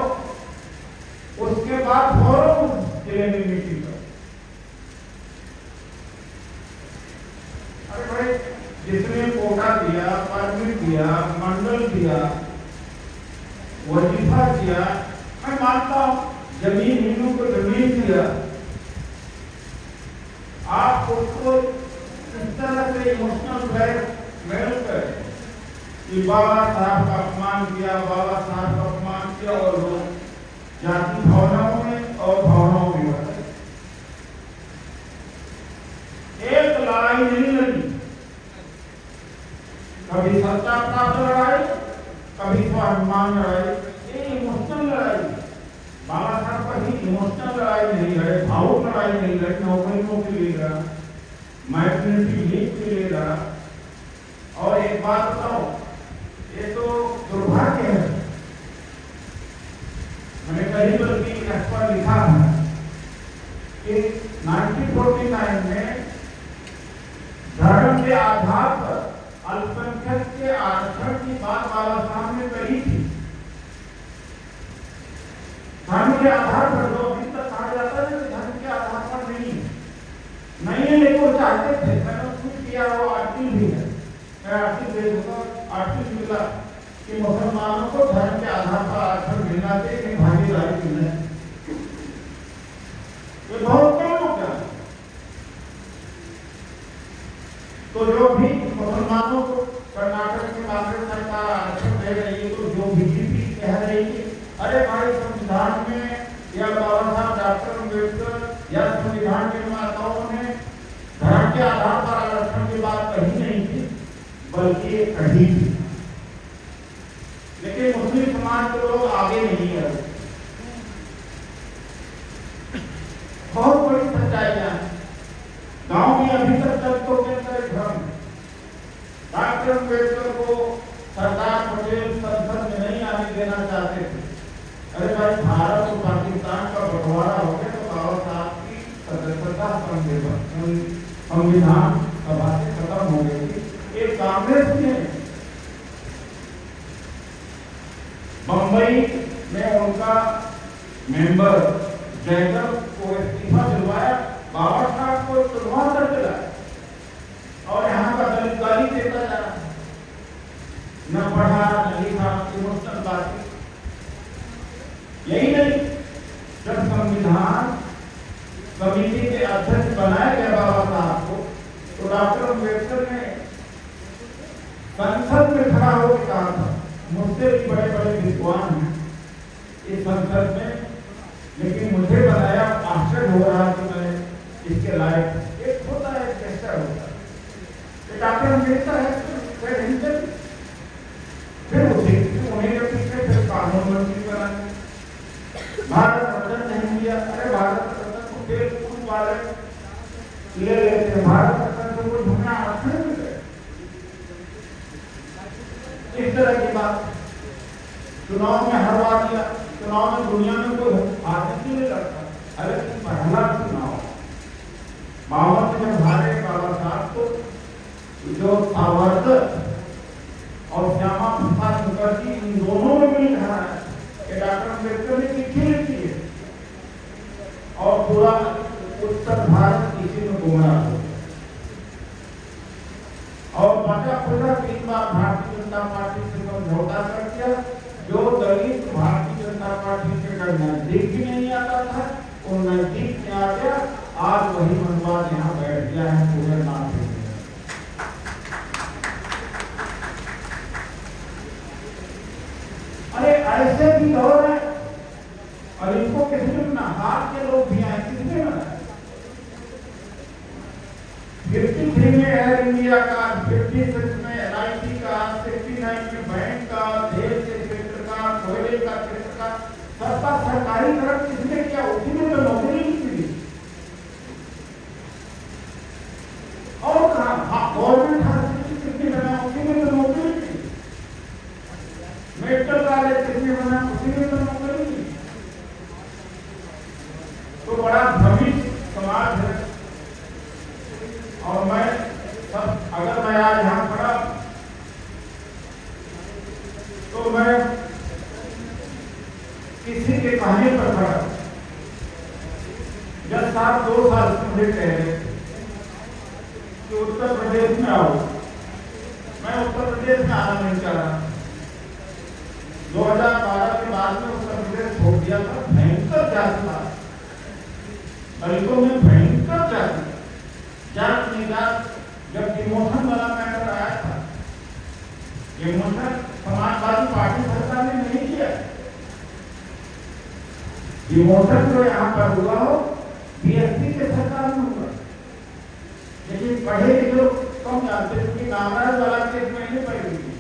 उसके बाद फौरन जिले में मीटिंग कर। अरे भाई, जिसने कोटा दिया, परमिट दिया, मंडल दिया, वजीफा दिया, मैं मानता हूं जमीन को जमीन दिया, आप उसको इस तरह से इमोशनल ब्लैकमेल करें कि बाबा साहब का अपमान किया, बाबा साहब का अपमान किया, और लोग जाति भावनाओं में और भावनाओं में बढ़े। एक लड़ाई नहीं लड़ी, कभी सत्ता प्राप्त लड़ाई, कभी स्वाभिमान लड़ाई, ये इमोशनल लड़ाई। बाबा साहब का ही इमोशनल लड़ाई नहीं लड़े, भावुक लड़ाई नहीं लड़ी, नौकरियों के लिए लड़ा, मैटरनिटी लीव के लिए लड़ा। और एक बात बताओ, ये तो दुर्भाग्य है, मैंने कहीं पर भी इस पर लिखा है कि 1949 में धर्म के आधार पर अल्पसंख्यक के आरक्षण की बात बाबा साहब ने कही थी। धर्म के आधार पर, जो अभी तक कहा जाता है धर्म के आधार पर नहीं है, लेकिन वो चाहते थे। मैंने कुछ किया, वो आर्टिकल भी है, मैं आर्टिकल दे दूंगा, आर्टिकल मिला कि मुसलमानों को धर्म के आधार पर आरक्षण मिलना चाहिए, भागीदारी मिलना है। ये बहुत कम हो गया। तो जो भी मुसलमानों को कर्नाटक की कांग्रेस सरकार आरक्षण दे रही है, तो जो बीजेपी कह रही है, अरे भाई संविधान में या बाबा साहब डॉक्टर अम्बेडकर या संविधान के निर्माताओं ने धर्म के आधार पर आरक्षण की बात कही नहीं थी, बल्कि ये कही थी। लेकिन मुस्लिम समाज के लोग आगे नहीं है। बहुत बड़ी सच्चाइयां गांव में अभी तक दलितों के अंदर भ्रम। डॉक्टर अम्बेडकर को सरदार पटेल संसद में नहीं आने देना चाहते थे। अरे भाई, भारत और पाकिस्तान का बंटवारा हो गया तो बाबा साहब की सदस्यता संविधान सभा से खत्म हो गई थी। एक कांग्रेस ने बंबई में उनका मेंबर जयकर को इस्तीफा दिलवाया, बाबा साहब को चुनवा कर दिलाया, और यहाँ का दलित गाली देता जा रहा, न पढ़ा न लिखा, इमोशनल बात। यही नहीं, जब संविधान समिति के अध्यक्ष बनाया गया बाबा साहब को, तो डॉक्टर अम्बेडकर ने संसद में खड़ा होकर कहा था, मुझसे भी बड़े बड़े विद्वान हैं इस संसद में, लेकिन मुझे बताया आश्चर्य हो रहा कि मैं इसके लायक। एक होता है, एक चेष्टा होता है, डॉक्टर अम्बेडकर है, फिर उन्हें फिर कानून मंत्री बनाए, भारत रत्न नहीं दिया। अरे भारत रत्न को फिर उस वाले ले लेते हैं, भारत रत्न से कोई धुना आरक्षण मिल गए। इस तरह की बात चुनाव में हरवा दिया। चुनाव में दुनिया में कोई राजनीति नहीं लड़ता। अरे पहला चुनाव 52 में हारे बाबा साहब को, जो सावरकर और श्यामा प्रसाद मुखर्जी, इन दोनों में मिल रहा है कि डॉक्टर अम्बेडकर ने चिट्ठी लिखी है, और पूरा उत्तर भारत इसी में गुमराह हो गया। और बचा खुदा 3 बार भारतीय जनता पार्टी से समझौता कर दिया। जो दलित भारतीय जनता पार्टी के नजदीक भी नहीं आता था, वो नजदीक में आ गया। आज वही मनवाद यहाँ बैठ गया है पूरे नाम। 53 में एयर इंडिया का, 56 में LIC का, 69 में बैंक का, तेल के क्षेत्र का, कोयले का क्षेत्र का, सबका सरकारीकरण किसने किया? उसी में तो नौकरी नहीं मिली। और कहा गवर्नमेंट हॉस्पिटल किसने बनाया? उसी में तो नौकरी मिली। मेडिकल कॉलेज किसने बनाया? उसी में तो नौकरी मिली। तो बड़ा भ्रमित समाज है। और मैं सब, अगर मैं आज यहाँ खड़ा तो मैं किसी के कहने पर खड़ा। जब साहब 2 साल से मुझे कह रहे कि उत्तर प्रदेश में आओ, मैं उत्तर प्रदेश में आना नहीं चाह रहा। 2012 के बाद में उत्तर प्रदेश छोड़ दिया था। भयंकर जाति था, दलितों में भयंकर जाति, जात निजात। जब डिमोशन वाला मैटर आया था, डिमोशन समाजवादी पार्टी सरकार ने नहीं किया। डिमोशन जो यहाँ पर हुआ हो BSP के सरकार में हुआ। लेकिन पढ़े लिखे लोग कम जानते, क्योंकि कांग्रेस वाला केस मैंने पढ़ी थी।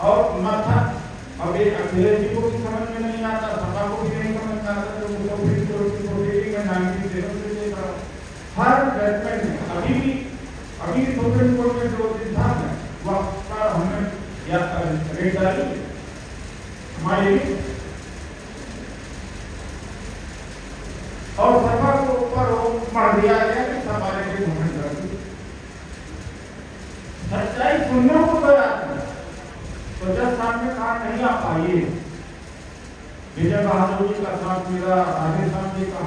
और माथा अब एक अखिलेश जी को भी समझ में नहीं आता, सपा को भी नहीं समझ में आता। तो मुख्यमंत्री में 97 से लेकर हर जजमेंट में अभी भी सुप्रीम कोर्ट में जो सिद्धांत है वह हमें या रेट डाली हमारे और सपा को ऊपर मार दिया गया कि सपा ने घूमने कर सच्चाई सुनने को तैयार है। तो जब सामने कहा नहीं आ पाइए, विजय बहादुर जी का साथ मिला, राधेश्याम जी का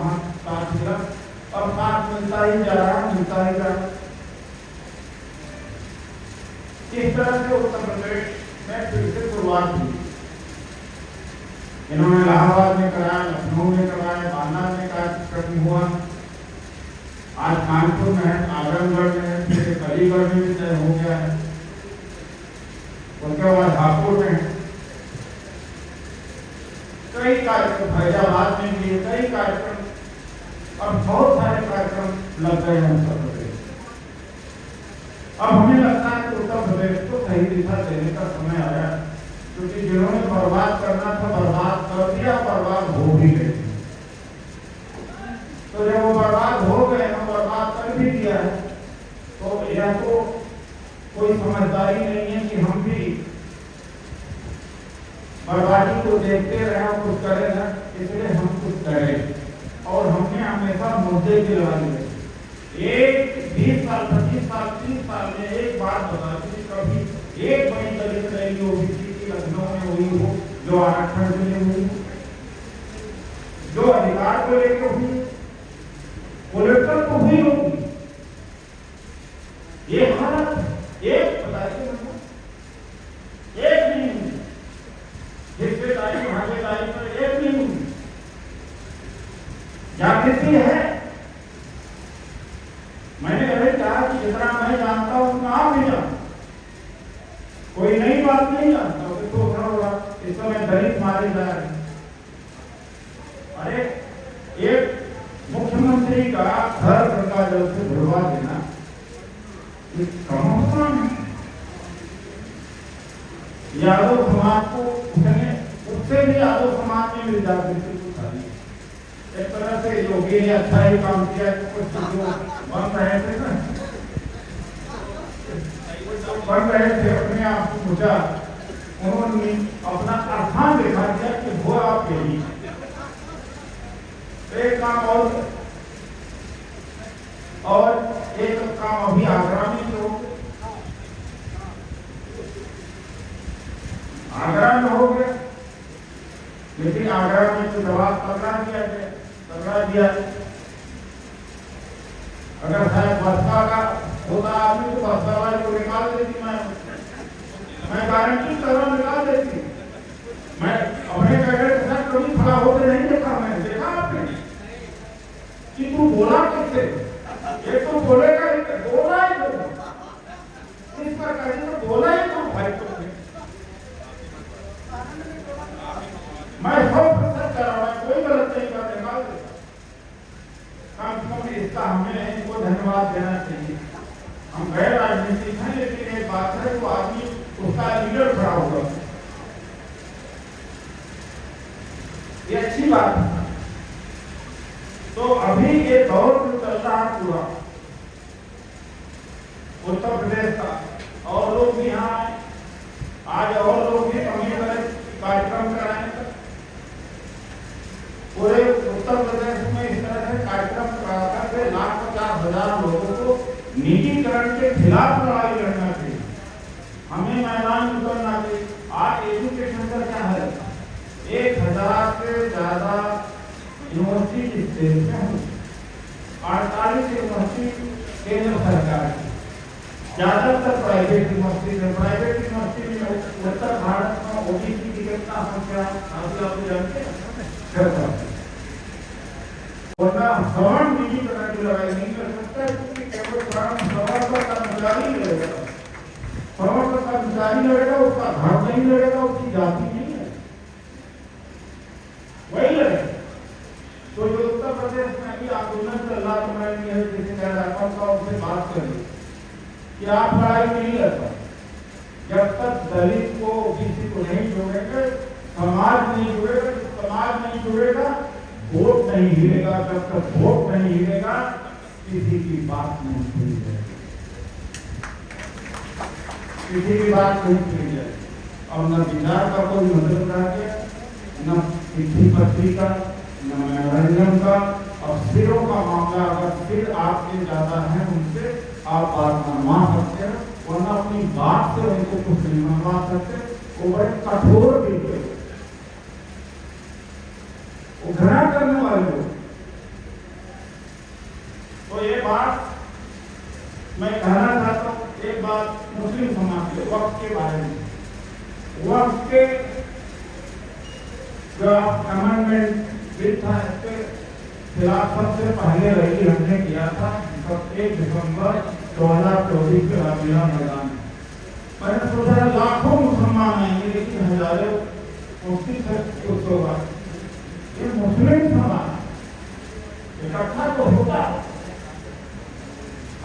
साथ मिला, और साथ मिलता ही जा रहा, मिलता ही जा रहा। इस तरह से उत्तर प्रदेश में फिर से शुरुआत हुई। इन्होंने इलाहाबाद में कराया, लखनऊ में कराया, बांदा में कार्यक्रम हुआ, आज कानपुर में है, आजमगढ़ में है, फिर अलीगढ़ में भी तय हो गया है, उसके बाद हापुड़ में है। कई कार्यक्रम फैजाबाद में भी, कई कार्यक्रम और बहुत सारे कार्यक्रम लग गए हैं उत्तर प्रदेश। अब हमें लगता है कि उत्तर प्रदेश को सही दिशा देने का समय आया, क्योंकि जिन्होंने बर्बाद करना था बर्बाद कर दिया, बर्बाद हो भी गए। तो जब वो बर्बाद हो गए, हम बर्बाद कर भी दिया है, तो यह तो कोई समझदारी नहीं है कि हम भी बर्बादी को देखते रहे और कुछ करें ना, इसलिए हम कुछ करें। और हमने हमेशा मुद्दे की लड़ाई लड़ी। एक 20 साल 25 साल 30 साल में एक बात बता दी, कभी एक बड़ी दलित रैली ओबीसी की लखनऊ में हुई हो जो आरक्षण के लिए हुई, जो अधिकार को लेकर हुई, पोलिटिकल को हुई होगी। ये हालत एक बताइए, एक नहीं हुई। हिस्सेदारी भागीदारी पर एक नहीं हुई। जागृति है। मैंने कभी कहा कि जितना मैं जानता हूं उतना आप नहीं जानते, कोई नई बात नहीं जानता। तो होगा इस समय दलित मारे जा रहे हैं। अरे एक मुख्यमंत्री का घर गंगा जल से धुलवा देना कौन है? यादव समाज को उससे भी यादव समाज में मिल जाती। एक तरह से योगी ने अच्छा ही काम किया। कुछ जो बन रहे थे ना, बन रहे थे, अपने आप को पूछा, उन्होंने अपना अर्थान दिखा दिया कि वो आप यही। एक काम और एक काम अभी आगरा में जो आगरा में हो गया, लेकिन आगरा में जो दबाव तगड़ा किया गया, तगड़ा दिया। अगर शायद बसपा का होता आदमी तो बसपा वाले को निकाल देती। मैं गारंटी कर रहा हूं निकाल देती। मैं अपने कैडर के साथ कभी खड़ा होकर नहीं देखा। मैंने देखा आपने कि तू बोला किससे? ये तो बोलेगा ही, बोला ही तो इस प्रकार से बोला ही तो भाई तो मैं 100% कर रहा हूं, कोई गलत नहीं कर, निकाल देता। काम इसका हमें इनको धन्यवाद देना चाहिए। हम गैर राजनीतिक हैं, लेकिन एक बात है वो आदमी उसका लीडर खड़ा होगा, ये अच्छी बात है। तो अभी ये दौर जो चल रहा है पूरा उत्तर प्रदेश का, और लोग भी यहाँ आए, आज और लोग भी कमी करें कार्यक्रम कराएं, पूरे उत्तर प्रदेश में इस तरह से कार्यक्रम कराकर के 1,50,000 लोगों को निजीकरण के खिलाफ लड़ाई लड़ना चाहिए, हमें मैदान उतरना चाहिए। आज एजुकेशन का क्या है, 1,000 से ज्यादा यूनिवर्सिटी इस देश में है, 48 यूनिवर्सिटी केंद्र सरकार की, ज्यादातर प्राइवेट यूनिवर्सिटी है। प्राइवेट यूनिवर्सिटी में उत्तर भारत में ओबीसी की कितना संख्या आप जानते हैं, वरना सवाल निजीकरण की लड़ाई नहीं कर सकता, क्योंकि केवल सवाल का कर्मचारी लड़ेगा, सवाल का कर्मचारी लड़ेगा, उसका घर नहीं लड़ेगा, उसकी जाति नहीं है, वही लड़ेगा। तो जो उत्तर प्रदेश में भी आंदोलन चल रहा है, मैं ये किसी कार्यकर्ता उनसे बात करें कि आप लड़ाई नहीं लड़ सकते जब तक दलित को ओबीसी को नहीं जोड़ेंगे, समाज नहीं जुड़ेगा, समाज नहीं जुड़ेगा, वोट नहीं हिलेगा, जब तक वोट नहीं हिलेगा किसी की बात नहीं सुनी जाएगी, किसी की बात नहीं सुनी जाएगी। और न विचार का कोई मतलब रह गया, न चिट्ठी पत्रिका, न मनोरंजन का, और सिरों का मामला अगर सिर आपके ज्यादा है उनसे आप बात मनवा सकते हैं, वरना अपनी बात से उनको कुछ नहीं मनवा सकते। वो बड़े कठोर भी थे, वो घृणा करने वाले लोग। तो ये बात मैं कहना चाहता हूँ, एक बात मुस्लिम समाज के वक्त के बारे में, वक्त के जो अमेंडमेंट बिल था, इसके खिलाफ सबसे पहले रैली हमने किया था 1 दिसंबर 2024 के रामलीला मैदान में। मैंने सोचा लाखों मुसलमान आएंगे, लेकिन हजारों मुस्लिम से कुछ होगा, ये मुस्लिम समाज इकट्ठा तो होता,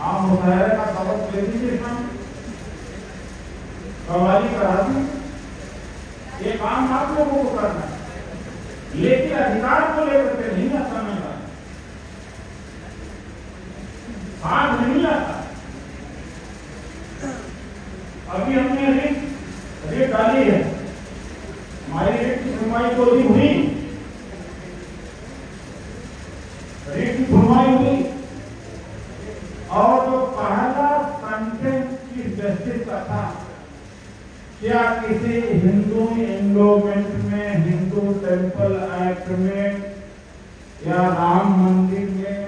आप मुशायरे का सबक ले दीजिए, हम कवाली करा दी, ये काम आप लोगों को करना है, लेकिन अधिकार को लेकर के नहीं आता, मैं भाग नहीं आता। अभी हमने रिट डाली है, हमारी रिट की सुनवाई तो भी हुई, रिट की सुनवाई हुई, और जो पहला कंटेंट की जस्टिस का था, क्या किसी हिंदू एंडोमेंट में, हिंदू टेंपल एक्ट में या राम मंदिर में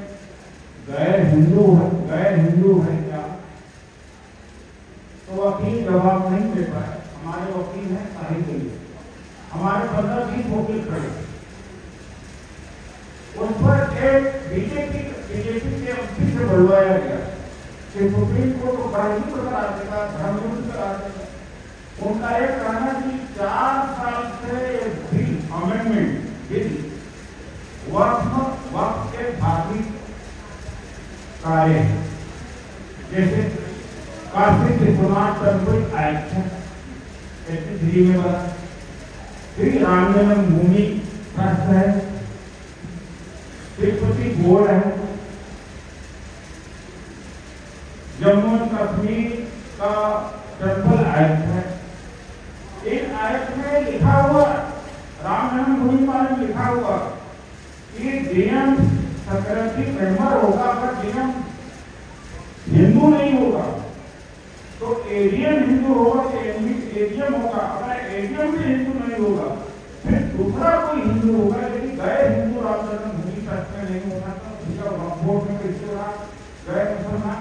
गैर हिंदू है क्या? तो वकील जवाब नहीं दे पाए। हमारे वकील हैं साहिल के लिए, हमारे 15-20 वकील खड़े, उन पर एक बीजेपी के एमपी से बुलवाया गया कि सुप्रीम कोर्ट को प्राइवेट करा देगा, धर्मयुद्ध करा देगा। उनका एक कहना कि 4 साल से बिल अमेंडमेंट बिल वक्त के भावी कार्य, जैसे काशी विश्वनाथ टेम्पल एक्ट है 83 में बना, फिर राम जन्मभूमि ट्रस्ट है, तिरुपति बोर्ड है, जम्मू एंड कश्मीर का टेम्पल एक्ट है। इन एक्ट में लिखा हुआ, राम जन्मभूमि में लिखा हुआ कि डीएम सेक्रेटरी मेंबर होगा, अगर डीएम हिंदू नहीं होगा तो एडीएम हिंदू होगा, एडीएम होगा, अगर एडीएम भी हिंदू नहीं होगा फिर दूसरा कोई हिंदू होगा, लेकिन गैर हिंदू राम जन्मभूमि ट्रस्ट में नहीं होगा। तो वोट में किसके रहा गैर मुसलमान,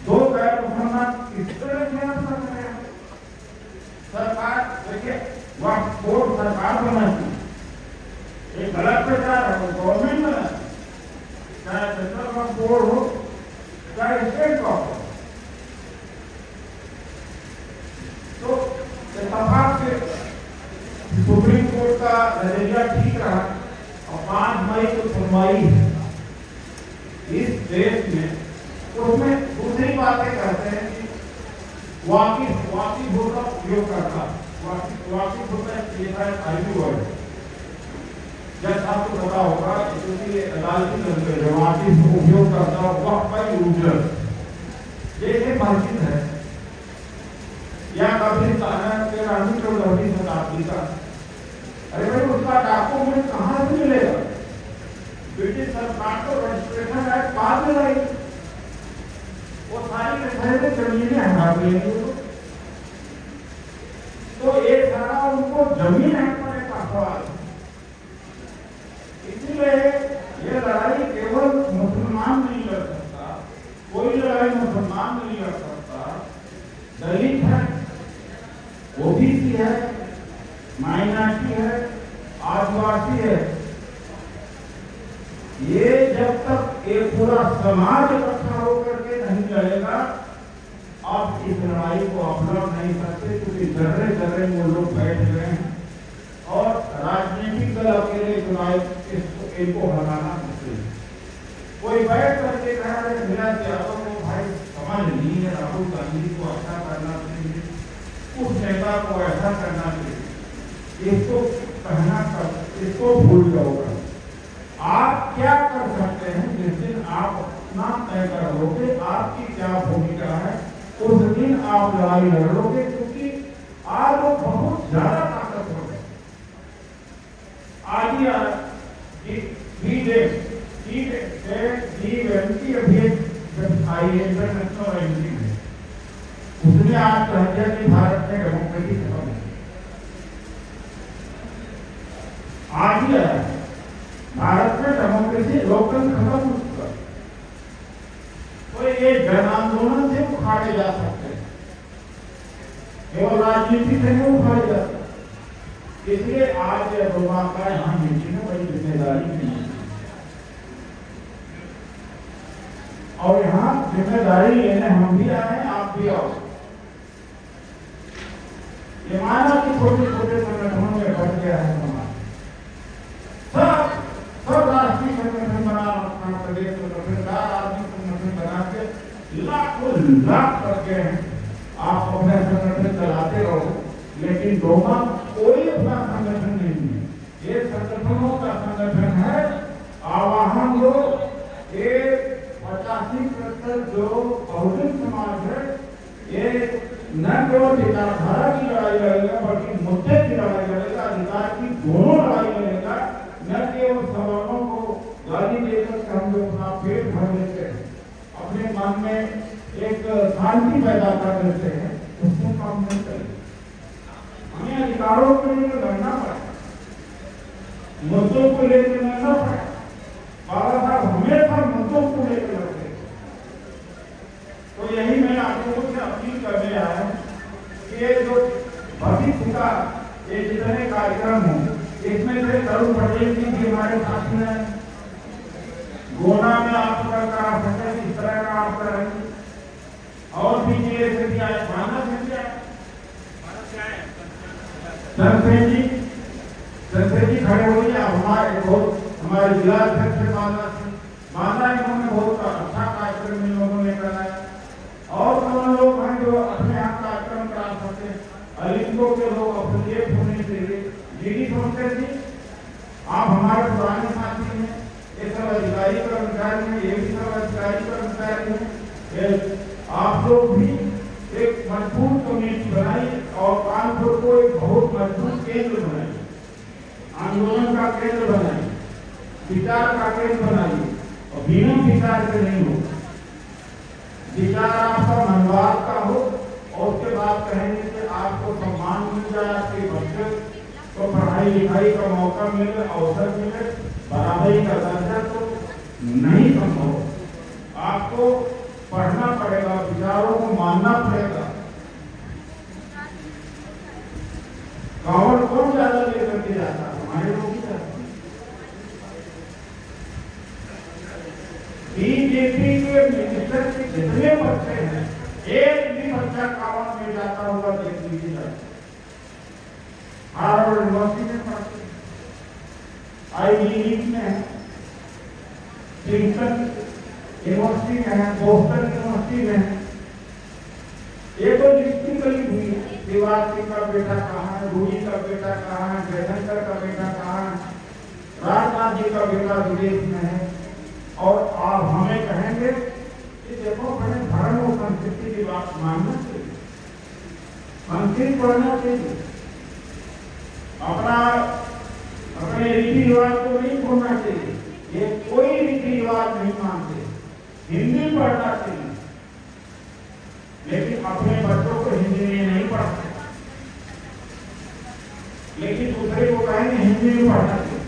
2 गैर मुसलमान इस तरह से आप कर रहे हैं। सरकार देखिए, वक्त बोर्ड सरकार बनाती, एक गलत प्रचार है, गवर्नमेंट बनाती, चाहे सेंट्रल वक्त बोर्ड हो चाहे स्टेट का हो। तो इत्तेफाक से सुप्रीम कोर्ट का नजरिया ठीक रहा और 5 मई को सुनवाई है। इस देश में, उसमें दूसरी बातें कहते हैं कि वाकिफ होता उपयोग करता, वाकिफ होता है, ये था आईपी वर्ड। जब आपको पता होगा क्योंकि अदालती तंत्र जो वाकिफ उपयोग करता वह बाई यूजर, जैसे मस्जिद है या कब्रिस्तान है 13वीं शताब्दी का, अरे भाई उसका डॉक्यूमेंट कहाँ से मिलेगा? ब्रिटिश सरकार को रजिस्ट्रेशन एक्ट बाद में लाएगी, वो सारी जमीनें हटा देंगे। तो ये सारा उनको जमीन हटाने का सवाल है। इसलिए ये लड़ाई केवल मुसलमान नहीं लड़ सकता, कोई लड़ाई मुसलमान नहीं लड़ सकता। दलित है, ओबीसी है, माइनॉरिटी है, आदिवासी है, ये जब तक एक पूरा समाज इकट्ठा होकर के नहीं लड़ेगा, आप इस लड़ाई को अपना नहीं सकते, क्योंकि जर्रे जर्रे में लोग बैठ गए हैं और राजनीतिक दल अकेले चुनाव इनको हटाना मुश्किल है। कोई बैठ करके कह रहे मेरा यादव को भाई समझ नहीं है, राहुल गांधी को ऐसा करना चाहिए, उस नेता को ऐसा करना चाहिए, इसको कहना इसको भूल जाओगे। आप क्या कर सकते हैं? जिस दिन आप अपना तय करोगे आपकी क्या भूमिका है, उस दिन आप लड़ाई लड़ोगे, क्योंकि आज वो बहुत ज्यादा ताकतवर है। आज उसने आज कह दिया कि भारत में डेमोक्रेसी खत्म है। आज ही आया भारत में डेमोक्रेसी लोकतंत्र खत्म हो चुका। तो ये जन आंदोलन से उखाड़े जा सकते हैं, केवल राजनीति से नहीं उखाड़े जा सकते। इसलिए आज रोमा का यहाँ मीटिंग में बड़ी जिम्मेदारी की और यहाँ जिम्मेदारी लेने हम भी आए हैं, आप भी आओ। ये माना कि छोटे छोटे संगठनों में बढ़ गया है समाज, सब राष्ट्रीय संगठन बना रखा, प्रदेश संगठन, आदमी संगठन बना के लाखों लाख कर गए हैं। आप अपने संगठन चलाते रहो, लेकिन डोमा कोई अपना संगठन नहीं है, ये संगठनों का संगठन है। आवाहन हो 85% जो बहुजन समाज है, ये न केवल विचारधारा की लड़ाई लड़ेगा, बल्कि मुद्दे की लड़ाई लड़ेगा, अधिकार की दोनों लड़ाई लड़ेगा। न केवल सवालों को गाली देकर हम लोग अपना पेट भर लेते हैं, अपने मन में एक शांति पैदा कर देते हैं, उससे काम नहीं करेगा। हमें अधिकारों के लिए लड़ना पड़ेगा, मुद्दों को लेकर लड़ना पड़ेगा। बाबा साहब हमेशा मुद्दों को लेकर लड़ते। तो यही मैं आप लोगों से अपील करने आया हूँ कि ये जो भविष्य का ये जितने कार्यक्रम हों, इसमें से तरुण पटेल जी भी हमारे साथ में गोना में आपका करा सकते, इस तरह का आप करेंगे और भी जिले से भी आए, मानस से भी आए, सरसेन जी खड़े हो गए। हमारे जिला अध्यक्ष माना इन्होंने बहुत अच्छा कार्यक्रम इन लोगों ने कराया और कौन लोग हैं जो अपने यहाँ कार्यक्रम करा सकते हैं। अलिंगों के लोग अफिलिएट होने के लिए जीडी सोचते थे, आप हमारे पुराने साथी हैं, ये सब अधिकारी कर्मचारी हैं, ये भी सब अधिकारी कर्मचारी हैं। आप लोग भी एक मजबूत कमेटी बनाई और कानपुर को एक बहुत मजबूत केंद्र बनाई, आंदोलन का केंद्र बनाई, विचार का केंद्र बनाई और बिना विचार के नहीं हो। विचार आपका मनवाद का हो और उसके बाद कहेंगे कि आपको सम्मान मिल जाए, आपके बच्चे को पढ़ाई लिखाई का मौका मिले, अवसर मिले, बराबरी का दर्जा, तो नहीं संभव। आपको पढ़ना पड़ेगा, विचारों को मानना पड़ेगा। कांवड़ कौन ज्यादा लेकर के जाता है? हमारे लोग ही जाते हैं। बीजेपी के मिनिस्टर के जितने बच्चे हैं, एक भी बच्चा कांवड़ में जाता होगा देख लीजिए। हार्वर्ड यूनिवर्सिटी में पढ़ते, आईवी लीग में है, क्लिंटन यूनिवर्सिटी में है, बोस्टन यूनिवर्सिटी में है। ये तो लिस्टिंग करी हुई है, शिवराज सिंह का बेटा कहाँ है, रूही का बेटा कहाँ है, जयशंकर का बेटा कहाँ है, राजनाथ जी का बेटा विदेश में है। और आप हमें कहेंगे कि देखो बड़े धर्म और संस्कृति की बात मानना चाहिए, संस्कृत पढ़ना चाहिए, अपने रीति रिवाज को नहीं भूलना चाहिए। ये कोई रीति रिवाज नहीं मानते, हिंदी पढ़ना चाहिए, लेकिन अपने बच्चों को हिंदी में नहीं पढ़ाते, लेकिन दूसरे को कहेंगे हिंदी में पढ़ना चाहिए।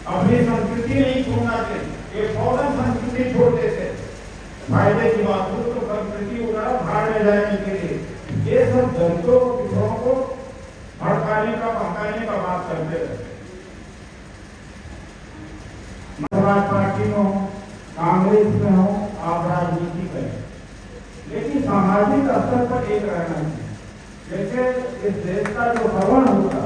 अपनी संस्कृति नहीं छोड़ना चाहिए, ये फौरन संस्कृति छोड़ देते, फायदे की बात हो तो संस्कृति वगैरह भाड़ में जाने के लिए ये सब दलितों किसानों को भड़काने का बात करते रहते। समाज पार्टी में हो, कांग्रेस में हो, आप राजनीति करें, लेकिन सामाजिक स्तर पर एक रहना चाहिए। जैसे इस देश का जो भवन होगा,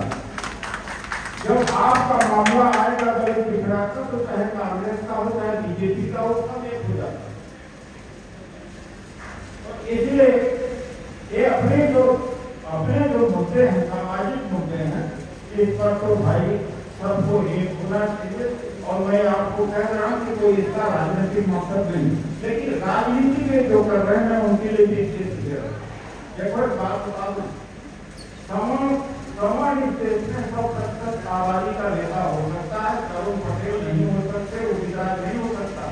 जब आपका मामला आएगा दलित पिछड़ा का, तो चाहे कांग्रेस का हो चाहे बीजेपी का हो, सब एक हो जाता है। इसलिए ये अपने जो मुद्दे हैं, सामाजिक मुद्दे हैं, इस पर तो भाई सबको एक होना चाहिए। और मैं आपको कह रहा हूँ कि कोई इसका राजनीतिक मकसद नहीं, लेकिन राजनीति में जो कर रहे हैं मैं उनके लिए भी चीज दे रहा हूँ। एक और बात बता दूं, इस देश में 100% आबादी का नेता हो सकता है, तरुण पटेल नहीं हो सकते, उदितराज नहीं हो सकता।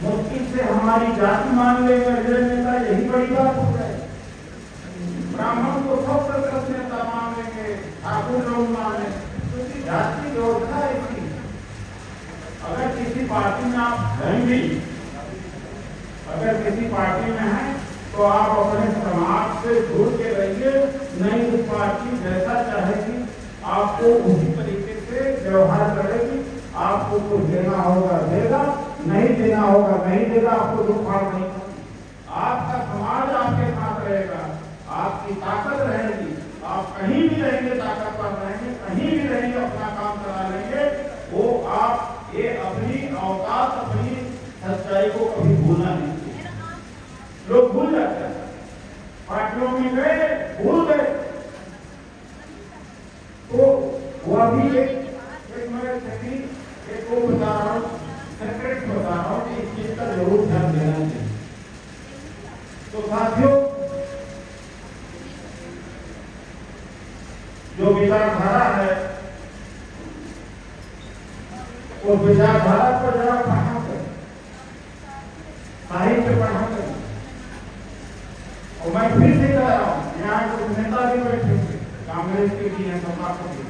मुश्किल से हमारी जाति मान लेगा नेता, यही बड़ी बात हो जाए। ब्राह्मण को 100% नेता मान लेंगे, ठाकुर लोग मान लेंगे, क्योंकि जाति व्यवस्था ऐसी। अगर किसी पार्टी में आप हैं भी, अगर किसी पार्टी में हैं तो आप अपने समाज से जुड़ के रहिए, नहीं उस पार्टी जैसा चाहेगी आपको उसी तरीके से व्यवहार करेगी। आपको कुछ देना होगा देगा, नहीं देना होगा नहीं देगा, आपको दुख फाड़ नहीं करना। आपका समाज आपके साथ रहेगा, आपकी ताकत रहेगी, आप कहीं भी रहेंगे ताकतवर रहेंगे, कहीं भी रहेंगे अपना काम करा लेंगे। वो आप ये अपनी औकात, अपनी सच्चाई को कभी भूलना नहीं चाहिए। लोग भूल जाते हैं, पार्टियों में गए भूल गए, तो वह भी एक को बता रहा हूँ, सेक्रेट बता रहा हूँ कि इस चीज का जरूर ध्यान देना चाहिए। तो साथियों, जो विचारधारा है वो विचारधारा को जरा पढ़ा करें, साहित्य पढ़ा करें। और मैं फिर से कह रहा हूँ, यहाँ कुछ नेता भी बैठे हुए, कांग्रेस के भी हैं, सपा के भी।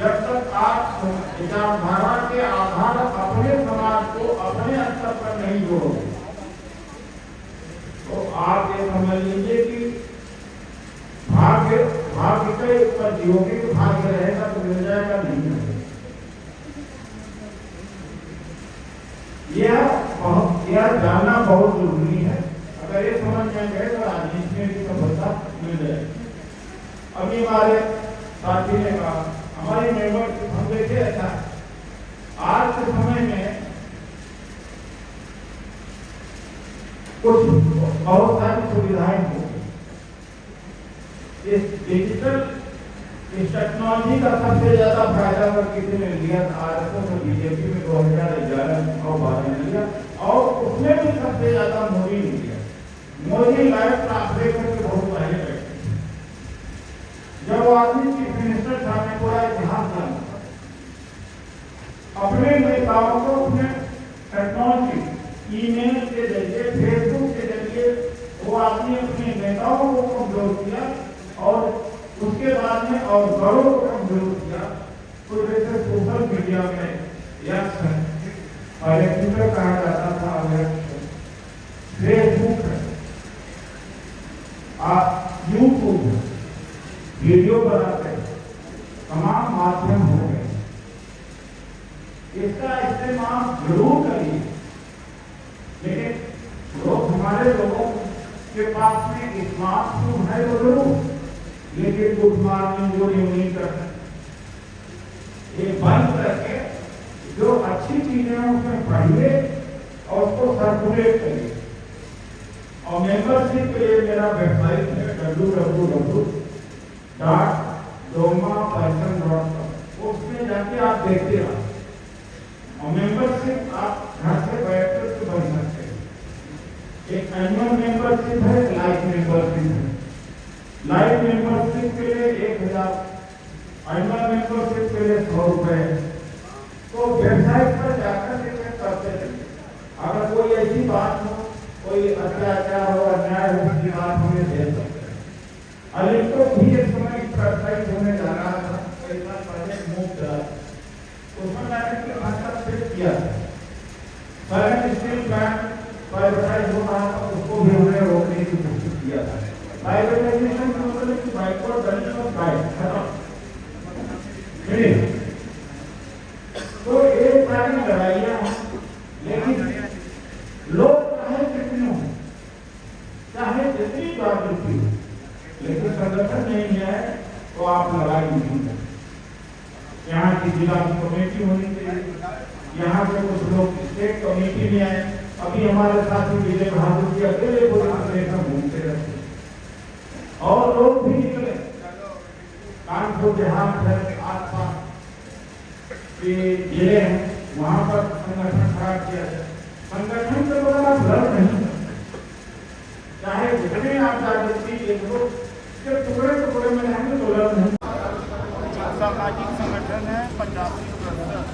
जब तक आप विचारधारा के आधार अपने समाज को अपने स्तर पर नहीं जोड़ोगे, तो आप ये समझ लीजिए कि भाग्य के ऊपर जियोगे, भाग्य रहेगा तो मिल जाएगा, नहीं मिलेगा। यह जानना बहुत जरूरी है। अगर ये समझ में गए तो राजनीति में भी सफलता मिल जाएगी। अभी हमारे साथी ने कहा, हमारी मेंबरशिप हम देखे ऐसा, आज के समय में कुछ बहुत सारी सुविधाएं हो, इस डिजिटल इस टेक्नोलॉजी का सबसे ज्यादा फायदा अगर किसी ने लिया आरएसएस और बीजेपी में 2011 और 2012 में लिया, और उसमें भी सबसे ज्यादा मोदी ने लिया। मोदी लाइव ट्रांसलेट करके बहुत पहले बैठे, जब वो आदमी चीफ मिनिस्टर था, मैं पूरा इतिहास जानता, अपने नेताओं को अपने टेक्नोलॉजी, ईमेल के जरिए, फेसबुक के जरिए वो आदमी अपने नेताओं को कमजोर किया, और उसके बाद में और बड़ों को कमजोर किया। तो जैसे सोशल मीडिया में यक्स है, पहले ट्विटर कहा जाता था, फेसबुक है, यूट्यूब है, वीडियो बनाते हैं, तमाम माध्यम हो गए। इसका इस्तेमाल जरूर करिए, लेकिन हमारे लोगों के पास में स्मार्टफोन है तो जरूर, लेकिन गुड मॉर्निंग जो नहीं करते, ये बंद करके जो अच्छी चीजें हैं उसमें पढ़िए और उसको सर्कुलेट करिए। और मेंबरशिप के लिए मेरा वेबसाइट है www.dogmaperson.com, उसमें जाके आप देखते रहो। और मेंबरशिप आप घर से बैठ कर बन सकते हैं। एक एनुअल मेंबरशिप है, लाइफ मेंबरशिप है। लाइफ मेंबरशिप के लिए 1000, एनुअल मेंबरशिप के लिए 100 रुपए। तो वेबसाइट पर जाकर के चेक करते रहिए। अगर कोई ऐसी बात हो, कोई अत्याचार हो, अन्याय हो, उसकी बात हमें दे सकते हैं। अलिप्तो भी एक समय वेबसाइट होने जा रहा था, कई साल पहले मुफ्त था, उसमें मैंने कि मतलब फिट किया था। साइलेंट स्टील प्लांट प्राइवेटाइज हो रहा था, उसको भी हमने रोकने की कोशिश किया था। प्राइवेटाइजेशन का मतलब कि बाइक और बाइक खत्म। तो एक सारी लड़ाइयाँ हैं, लेकिन लोग चाहे कितने हो, चाहे जितनी जागृति हो, लेकिन संगठन नहीं है तो आप लड़ाई नहीं कर। यहाँ की जिला की कमेटी होनी चाहिए, यहाँ से कुछ लोग स्टेट कमेटी में आए। अभी हमारे साथी विजय बहादुर जी अकेले पूरे प्रदेश में घूमते रहते और लोग भी निकले। कानपुर देहात है, आसपास के जिले हैं, वहां पर संगठन खड़ा किया जाए। संगठन के बगैर आप लड़ नहीं सकते, चाहे जितने आप जागृति एक लोग के टुकड़े टुकड़े में रहेंगे तो लड़ नहीं। सामाजिक संगठन है 85%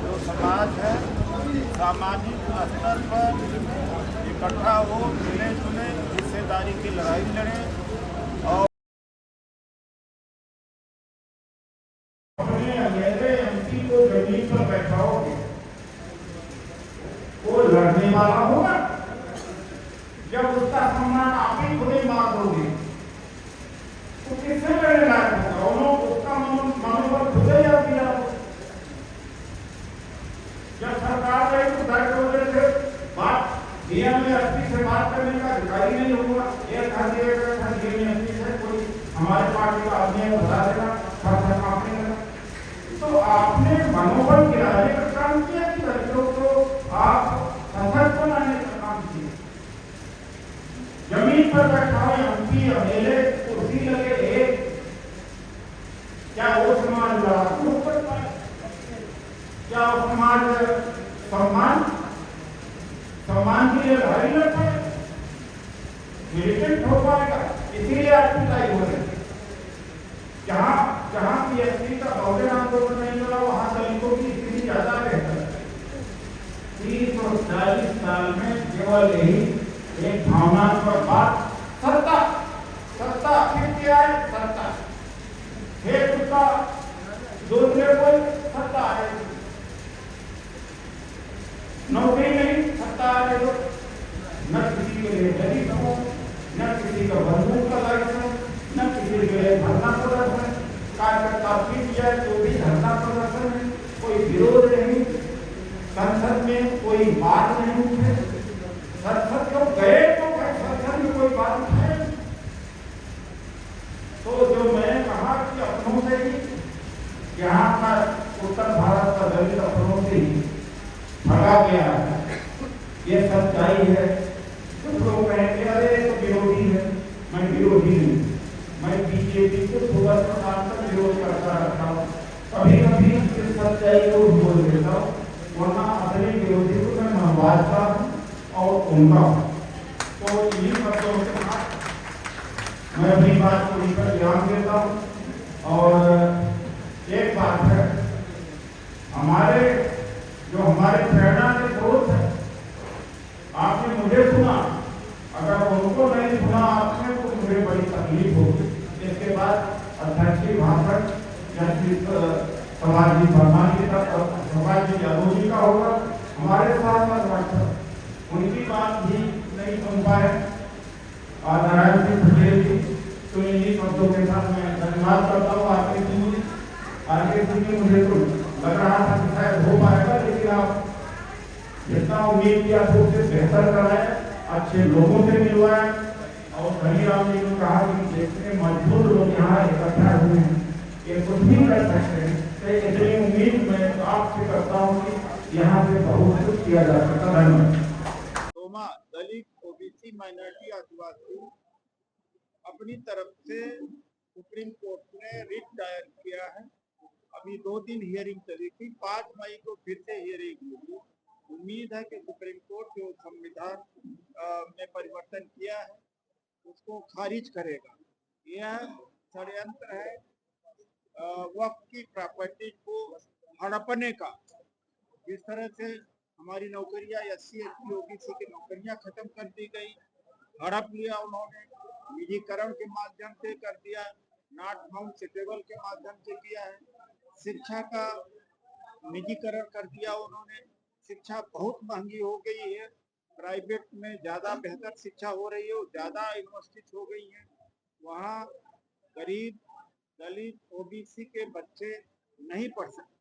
जो समाज है, सामाजिक स्तर पर इकट्ठा हो, मिले जुले हिस्सेदारी की लड़ाई लड़े और अपने अगेले एमपी को जमीन पर बैठाओगे, वो लड़ने वाला होगा। जब उसका सम्मान आप ही खुद ही मार दोगे तो किससे लड़ने लायक होगा? उन्होंने उसका मनोबल खुद ही आप दिया। जब सरकार गई तो दर्द होने से बात डीएम में एसपी से बात करने का अधिकारी नहीं होगा। एक घर दिएगा डीएम एसपी से कोई हमारे पार्टी का आदमी है बता देगा, सब कांपने लगा। तो आपने मनोबल गिराने का काम किया कि लड़कियों को आप सशक्त बनाने का काम किया। जमीन पर बैठा हुआ एमपी एमएलए कुर्सी लगे एक, क्या वो समाज लागू कर पाए? क्या वो समाज सम्मान के लिए लड़ाई लड़ पाए? मिलिटेंट हो पाएगा? इसीलिए आज पिटाई हो रही है। जहां पीएससी का बहुजन आंदोलन नहीं चला, वहां दलितों की स्थिति ज्यादा बेहतर है। 30 और 40 साल में केवल यही एक भावनात्मक बात, सत्ता फिर क्या है? सत्ता है, उसका दूसरे कोई सत्ता है, नौकरी नहीं, सत्ता है। तो न किसी के लिए गरीब हो, न किसी का बंदूक का लाइसेंस, न किसी के लिए धरना प्रदर्शन, कार्यकर्ता पीट जाए तो भी धरना प्रदर्शन है, कोई विरोध नहीं, संसद में कोई बात नहीं उठे। संसद को गए तो संसद में कोई बात उठे। तो जो मैंने कहा कि अपनों से ही, यहाँ का उत्तर भारत का दलित अपनों से ही भगा गया है, ये सच्चाई है। कुछ लोग कहेंगे अरे तो विरोधी है, मैं विरोधी नहीं, मैं बीजेपी को सुबह से शाम तक विरोध करता रहता हूँ। कभी कभी इस सच्चाई को बोल देता हूँ, वरना असली विरोधी को मैं भाजपा और उनका। तो इन्हीं शब्दों के साथ मैं अपनी बात को लेकर ध्यान देता हूँ। और एक बात है, हमारे प्रेरणा के स्रोत है, आपने मुझे सुना, अगर उनको नहीं सुना आपने तो मुझे बड़ी तकलीफ होगी। इसके बाद अध्यक्ष जी भाषण जस्टिस समाजी वर्मा जी का, समाजी यादव जी का होगा, हमारे साथ डॉक्टर उनकी बात भी नहीं सुन पाए और नारायण सिंह पटेल जी। तो इन्हीं शब्दों के साथ मैं धन्यवाद करता हूँ। आगे सिंह मुझे तो लग रहा था कि शायद हो पाएगा, लेकिन आप जितना उम्मीद किया तो उससे बेहतर कराए, अच्छे लोगों से मिलवाए। और धनीराम जी ने कहा कि जितने मजबूत लोग यहाँ इकट्ठा हुए हैं ये कुछ भी कर सकते हैं। तो इतनी उम्मीद मैं आपसे करता हूँ कि यहाँ से बहुत कुछ किया जा सकता है। धन्यवाद। तोमा दलित ओबीसी माइनॉरिटी आदिवासी अपनी तरफ से सुप्रीम कोर्ट में रिट दायर किया है। अभी 2 दिन हियरिंग चली थी, 5 मई को फिर से हियरिंग होगी। उम्मीद है कि सुप्रीम कोर्ट जो संविधान में परिवर्तन किया है उसको खारिज करेगा। यह षड्यंत्र है वक्फ की प्रॉपर्टी को हड़पने का। जिस तरह से हमारी नौकरियां SC ST OBC की नौकरियां खत्म कर दी गई, हड़प लिया उन्होंने, निजीकरण के माध्यम से कर दिया, नॉट फाउंड सुटेबल के माध्यम से किया है, शिक्षा का निजीकरण कर दिया उन्होंने। शिक्षा बहुत महंगी हो गई है, प्राइवेट में ज्यादा बेहतर शिक्षा हो रही है, ज्यादा यूनिवर्सिटी हो गई है, वहाँ गरीब दलित OBC के बच्चे नहीं पढ़ सकते।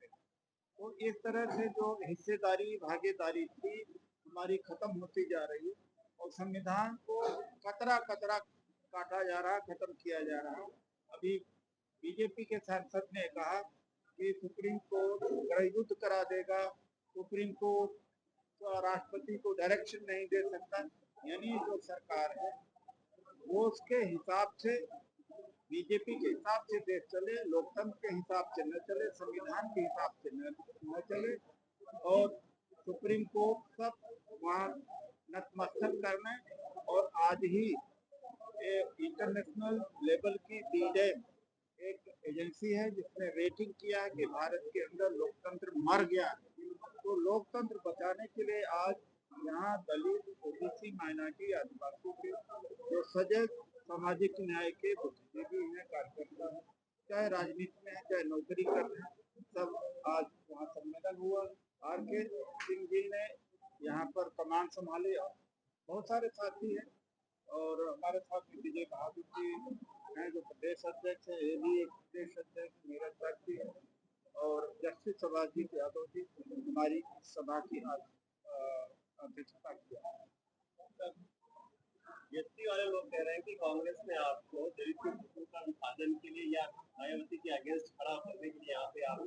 तो इस तरह से जो हिस्सेदारी भागीदारी थी हमारी खत्म होती जा रही है और संविधान को कतरा कतरा काटा जा रहा, खत्म किया जा रहा है। अभी बीजेपी के सांसद ने कहा कि सुप्रीम कोर्ट गृह युद्ध करा देगा, सुप्रीम कोर्ट राष्ट्रपति को डायरेक्शन नहीं दे सकता। यानी जो सरकार है वो उसके हिसाब से, बीजेपी के हिसाब से देश चले, लोकतंत्र के हिसाब से न चले, संविधान के हिसाब से न चले और सुप्रीम कोर्ट सब वहाँ नतमस्तक करने। और आज ही इंटरनेशनल लेवल की DDEM एक एजेंसी है जिसने रेटिंग किया है कि भारत के अंदर लोकतंत्र मर गया। तो लोकतंत्र बचाने के लिए आज यहाँ दलित OBC माइनॉरिटी आदिवासी के जो सजग सामाजिक न्याय के बुद्धिजीवी हैं, कार्यकर्ता हैं, चाहे राजनीति में है चाहे नौकरी कर रहे हैं, सब आज वहाँ सम्मेलन हुआ। RK सिंह जी ने यहाँ पर कमान संभाली और बहुत सारे साथी हैं और हमारे साथ विजय बहादुर जी हैं जो प्रदेश अध्यक्ष है, ये भी एक प्रदेश अध्यक्ष नीरज साक्षी है और जस्टिस सभाजीत यादव जी हमारी सभा की अध्यक्षता किया। बीएसपी वाले लोग कह रहे हैं कि कांग्रेस ने आपको दलित के हितों का विभाजन के लिए या मायावती के अगेंस्ट खड़ा करने के लिए यहाँ पे आप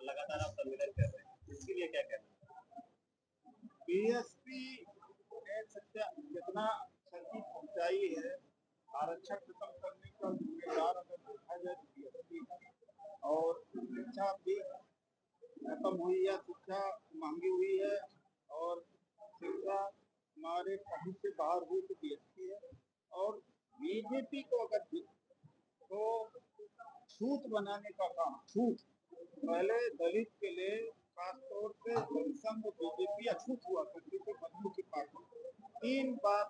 लगातार आप सम्मेलन कर रहे हैं, इसके लिए क्या कहना है? बीएसपी ने जितना क्षति पहुंचाई है, आरक्षण खत्म करने का जिम्मेदार अगर देखा जाए तो बीएसपी है और शिक्षा भी खत्म हुई है, शिक्षा महंगी हुई है और शिक्षा हमारे पहुंच से बाहर हुई तो बीएसपी है। और बीजेपी को अगर तो छूत बनाने का काम, छूत पहले दलित के लिए खासतौर से जनसंघ बीजेपी अछूत हुआ करती थी, बंधु की पार्टी 3 बार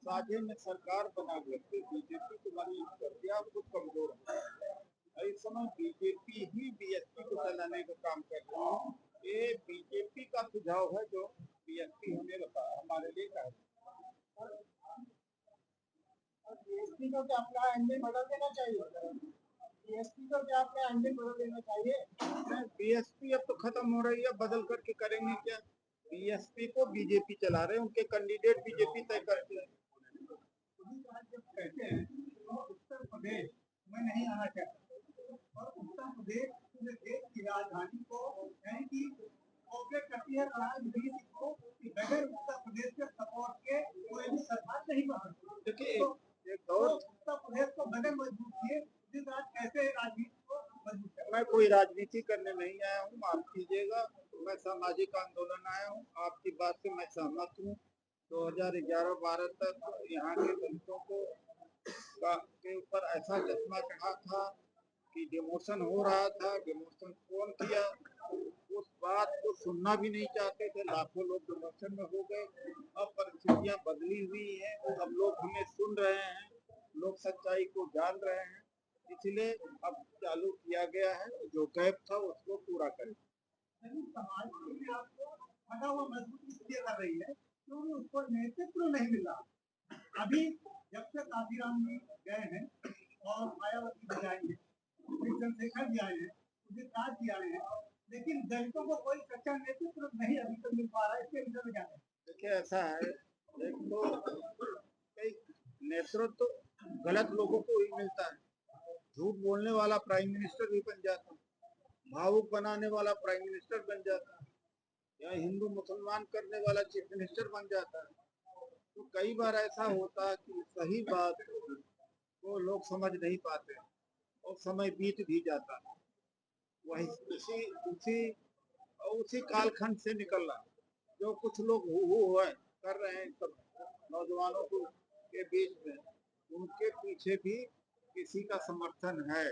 साझे में सरकार बना करके बीजेपी को मजबूत कर दिया, खुद कमजोर हो गया। इस समय बीजेपी ही बीएसपी को चलाने का काम कर रही है। ये बीजेपी का सुझाव है जो बीएसपी हमें बताया, हमारे लिए कहा। बीएसपी को क्या अपना एंडिंग बदल देना चाहिए? बीएसपी को क्या अपना एंडिंग बदल देना चाहिए? बीएसपी अब तो खत्म हो रही है, बदल करके करेंगे क्या? बीएसपी को बीजेपी चला रहे हैं, उनके कैंडिडेट बीजेपी तय करते हैं। कहते हैं उत्तर प्रदेश में नहीं आना चाहता और उत्तर प्रदेश पूरे देश की राजधानी को यानी कि कोऑपरेट करती है राजनीति को कि बगैर उत्तर प्रदेश के सपोर्ट के कोई भी सरकार नहीं बन सकती। देखिए एक दौर उत्तर प्रदेश को बगैर मजबूत किए कैसे राजनीति को मजबूत करें? मैं कोई राजनीति करने नहीं आया हूँ, माफ कीजिएगा, मैं सामाजिक आंदोलन आया हूँ। आपकी बात से मैं सहमत हूँ। 2011-12 तक यहाँ के दलितों को के ऊपर ऐसा चश्मा चढ़ा था कि डिमोशन हो रहा था। डिमोशन कौन किया उस बात को सुनना भी नहीं चाहते थे, लाखों लोग डिमोशन में हो गए। अब परिस्थितियां बदली हुई हैं, अब लोग हमें सुन रहे हैं, लोग सच्चाई को जान रहे हैं, इसलिए अब चालू किया गया है, जो गैप था उसको पूरा करें। समाज में आपको बना हुआ मजबूत इसलिए कर रही है क्योंकि उसको नेतृत्व नहीं मिल रहा। अभी जब से काशीराम जी गए हैं और मायावती जी आए हैं, चंद्रशेखर जी आए हैं, उदित राज जी आए हैं, लेकिन दलितों को कोई सच्चा नेतृत्व नहीं अभी तक मिल पा रहा है। इसके अंदर क्या है? देखिए ऐसा है, एक तो नेतृत्व गलत लोगों को ही मिलता है। झूठ बोलने वाला प्राइम मिनिस्टर भी बन जाता है, भावुक बनाने वाला प्राइम मिनिस्टर बन जाता है, या हिंदू मुसलमान करने वाला चीफ मिनिस्टर बन जाता है। तो कई बार ऐसा होता है कि सही बात को लोग समझ नहीं पाते और समय बीत भी जाता है। वही उसी उसी उसी कालखंड से निकल रहा जो कुछ लोग हु है कर रहे हैं सब नौजवानों को के बीच में, उनके पीछे भी किसी का समर्थन है।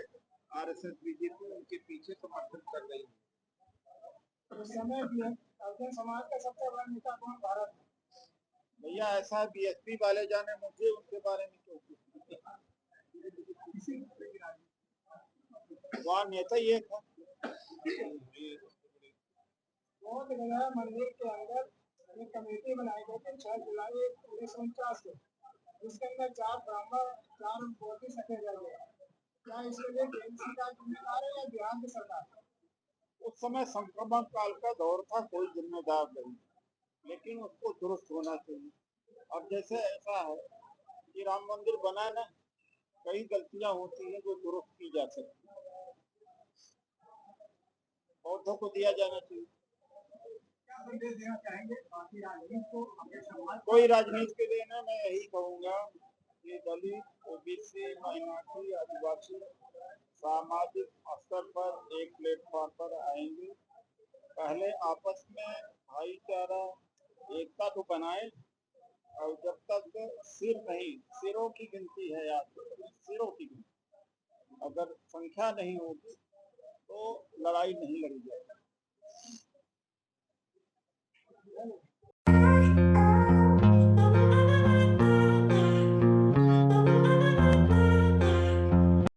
आरएसएस बीजेपी उनके पीछे समर्थन कर रही है। उस समय भी अपने समाज का सबसे बड़ा नेता कौन भारत में? भैया ऐसा है, बीएसपी वाले जाने, मुझे उनके बारे में क्यों पूछना? वहाँ नेता ही एक है। बहुत जगह मंदिर के अंदर एक कमेटी बनाई गई थी 6 जुलाई 1949 को, जिसके अंदर 4 ब्राह्मण 4 बोधी सके गए। क्या इसके लिए केंद्र सरकार जिम्मेदार है या बिहार की सरकार? उस समय संक्रमण काल का दौर था, कोई जिम्मेदार नहीं, लेकिन उसको दुरुस्त होना चाहिए। अब जैसे ऐसा है कि राम मंदिर बना ना, कई गलतियां होती हैं जो दुरुस्त की जा सकती है, बौद्धों को दिया जाना चाहिए। क्या संदेश देना चाहेंगे बाकी राजनीति को अपने समाज? कोई राजनीति के लिए ना, मैं यही कहूंगा कि दलित, ओबीसी, माइनॉरिटी, आदिवासी सामाजिक स्तर पर एक प्लेटफॉर्म पर आएंगे। पहले आपस में भाईचारा एकता को बनाए, और जब तक सिर नहीं, सिरों की गिनती है, याद रखिए, सिरों की गिनती, अगर संख्या नहीं होगी तो लड़ाई नहीं लड़ी जाएगी।